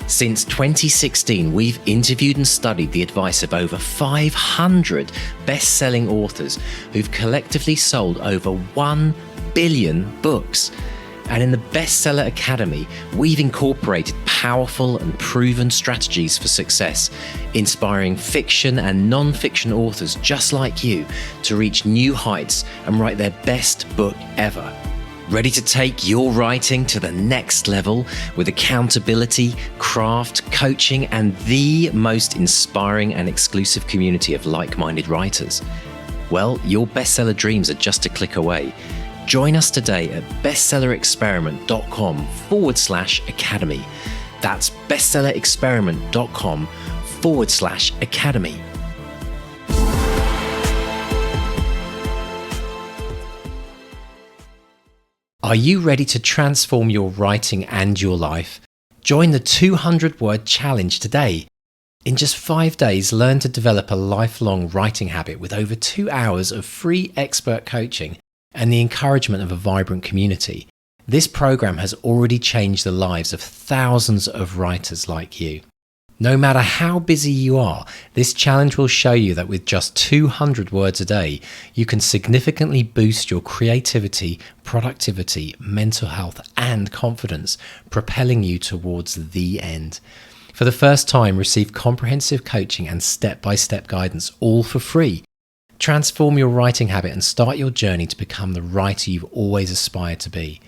Speaker 2: Since 2016, we've interviewed and studied the advice of over 500 best-selling authors who've collectively sold over 1 billion books. And in the Bestseller Academy, we've incorporated powerful and proven strategies for success, inspiring fiction and non-fiction authors just like you to reach new heights and write their best book ever. Ready to take your writing to the next level with accountability, craft, coaching, and the most inspiring and exclusive community of like-minded writers? Well, your bestseller dreams are just a click away. Join us today at bestsellerexperiment.com/academy. That's bestsellerexperiment.com/academy. Are you ready to transform your writing and your life? Join the 200-word challenge today. In just 5 days, learn to develop a lifelong writing habit with over 2 hours of free expert coaching and the encouragement of a vibrant community. This program has already changed the lives of thousands of writers like you. No matter how busy you are, this challenge will show you that with just 200 words a day, you can significantly boost your creativity, productivity, mental health, and confidence, propelling you towards the end. For the first time, receive comprehensive coaching and step-by-step guidance, all for free. Transform your writing habit and start your journey to become the writer you've always aspired to be.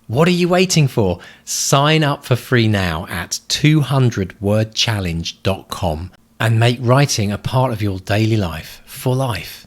Speaker 2: What are you waiting for? Sign up for free now at 200wordchallenge.com and make writing a part of your daily life for life.